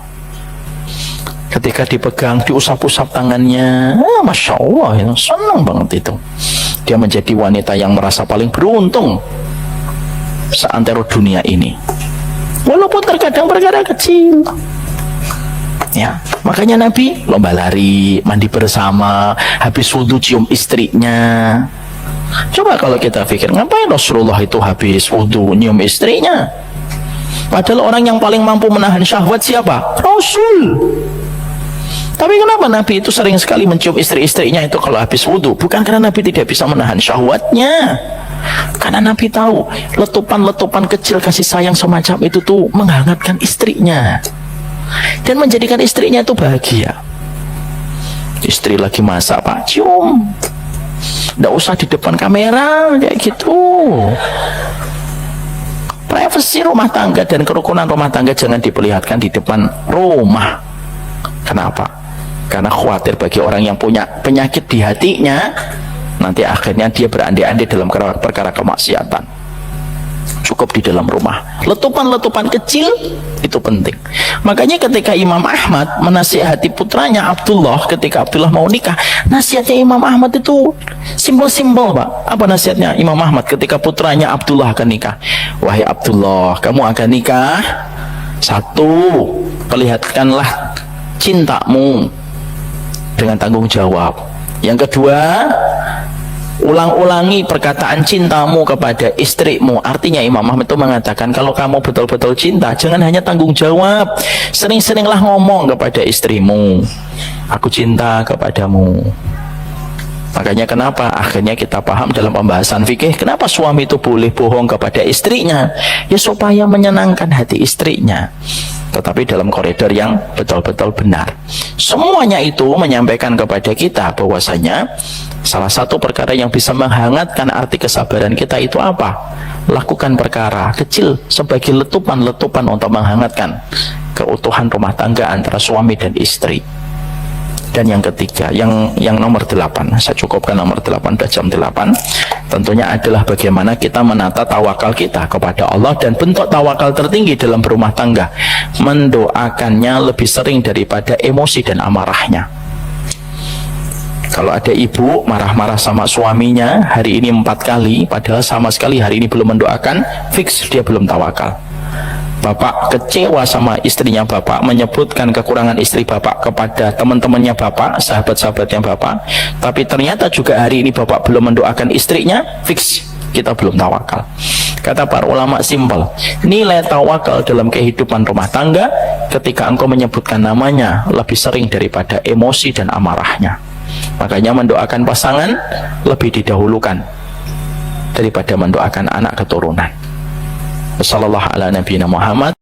S1: Ketika dipegang, diusap-usap tangannya, Masya Allah, ya, seneng banget itu. Dia menjadi wanita yang merasa paling beruntung seantero dunia ini, walaupun terkadang perkara kecil. Ya, makanya Nabi lomba lari, mandi bersama, habis wudhu cium istrinya. Coba kalau kita pikir, ngapain Rasulullah itu habis wudhu nyium istrinya? Padahal orang yang paling mampu menahan syahwat siapa? Rasul. Tapi kenapa Nabi itu sering sekali mencium istri-istrinya itu kalau habis wudhu? Bukan karena Nabi tidak bisa menahan syahwatnya, karena Nabi tahu letupan-letupan kecil kasih sayang semacam itu tuh menghangatkan istrinya dan menjadikan istrinya itu bahagia. Istri lagi masak, Pak, cium. Nggak usah di depan kamera kayak gitu. Privasi rumah tangga dan kerukunan rumah tangga jangan diperlihatkan di depan rumah. Kenapa? Karena khawatir bagi orang yang punya penyakit di hatinya, nanti akhirnya dia berandai-andai dalam perkara kemaksiatan. Cukup di dalam rumah. Letupan-letupan kecil itu penting. Makanya ketika Imam Ahmad menasihati putranya Abdullah, ketika Abdullah mau nikah, nasihatnya Imam Ahmad itu simpel-simpel, Pak. Apa nasihatnya Imam Ahmad ketika putranya Abdullah akan nikah? Wahai Abdullah, kamu akan nikah, satu, perlihatkanlah cintamu dengan tanggung jawab. Yang kedua, ulang-ulangi perkataan cintamu kepada istrimu. Artinya Imam Ahmad itu mengatakan, kalau kamu betul-betul cinta, jangan hanya tanggung jawab, sering-seringlah ngomong kepada istrimu, aku cinta kepadamu. Makanya kenapa akhirnya kita paham dalam pembahasan fikih, kenapa suami itu boleh bohong kepada istrinya? Ya supaya menyenangkan hati istrinya, tetapi dalam koridor yang betul-betul benar. Semuanya itu menyampaikan kepada kita bahwasanya salah satu perkara yang bisa menghangatkan arti kesabaran kita itu apa? Lakukan perkara kecil sebagai letupan-letupan untuk menghangatkan keutuhan rumah tangga antara suami dan istri. Dan yang ketiga, yang nomor 8, saya cukupkan nomor 8, udah jam 8, tentunya adalah bagaimana kita menata tawakal kita kepada Allah. Dan bentuk tawakal tertinggi dalam berumah tangga, mendoakannya lebih sering daripada emosi dan amarahnya. Kalau ada ibu marah-marah sama suaminya hari ini 4 kali, padahal sama sekali hari ini belum mendoakan, fix dia belum tawakal. Bapak kecewa sama istrinya Bapak, menyebutkan kekurangan istri Bapak kepada teman-temannya Bapak, sahabat-sahabatnya Bapak, tapi ternyata juga hari ini Bapak belum mendoakan istrinya, fix kita belum tawakal. Kata para ulama simpel, nilai tawakal dalam kehidupan rumah tangga ketika engkau menyebutkan namanya lebih sering daripada emosi dan amarahnya. Makanya mendoakan pasangan lebih didahulukan daripada mendoakan anak keturunan. Wassallallahu ala nabiyina Muhammad.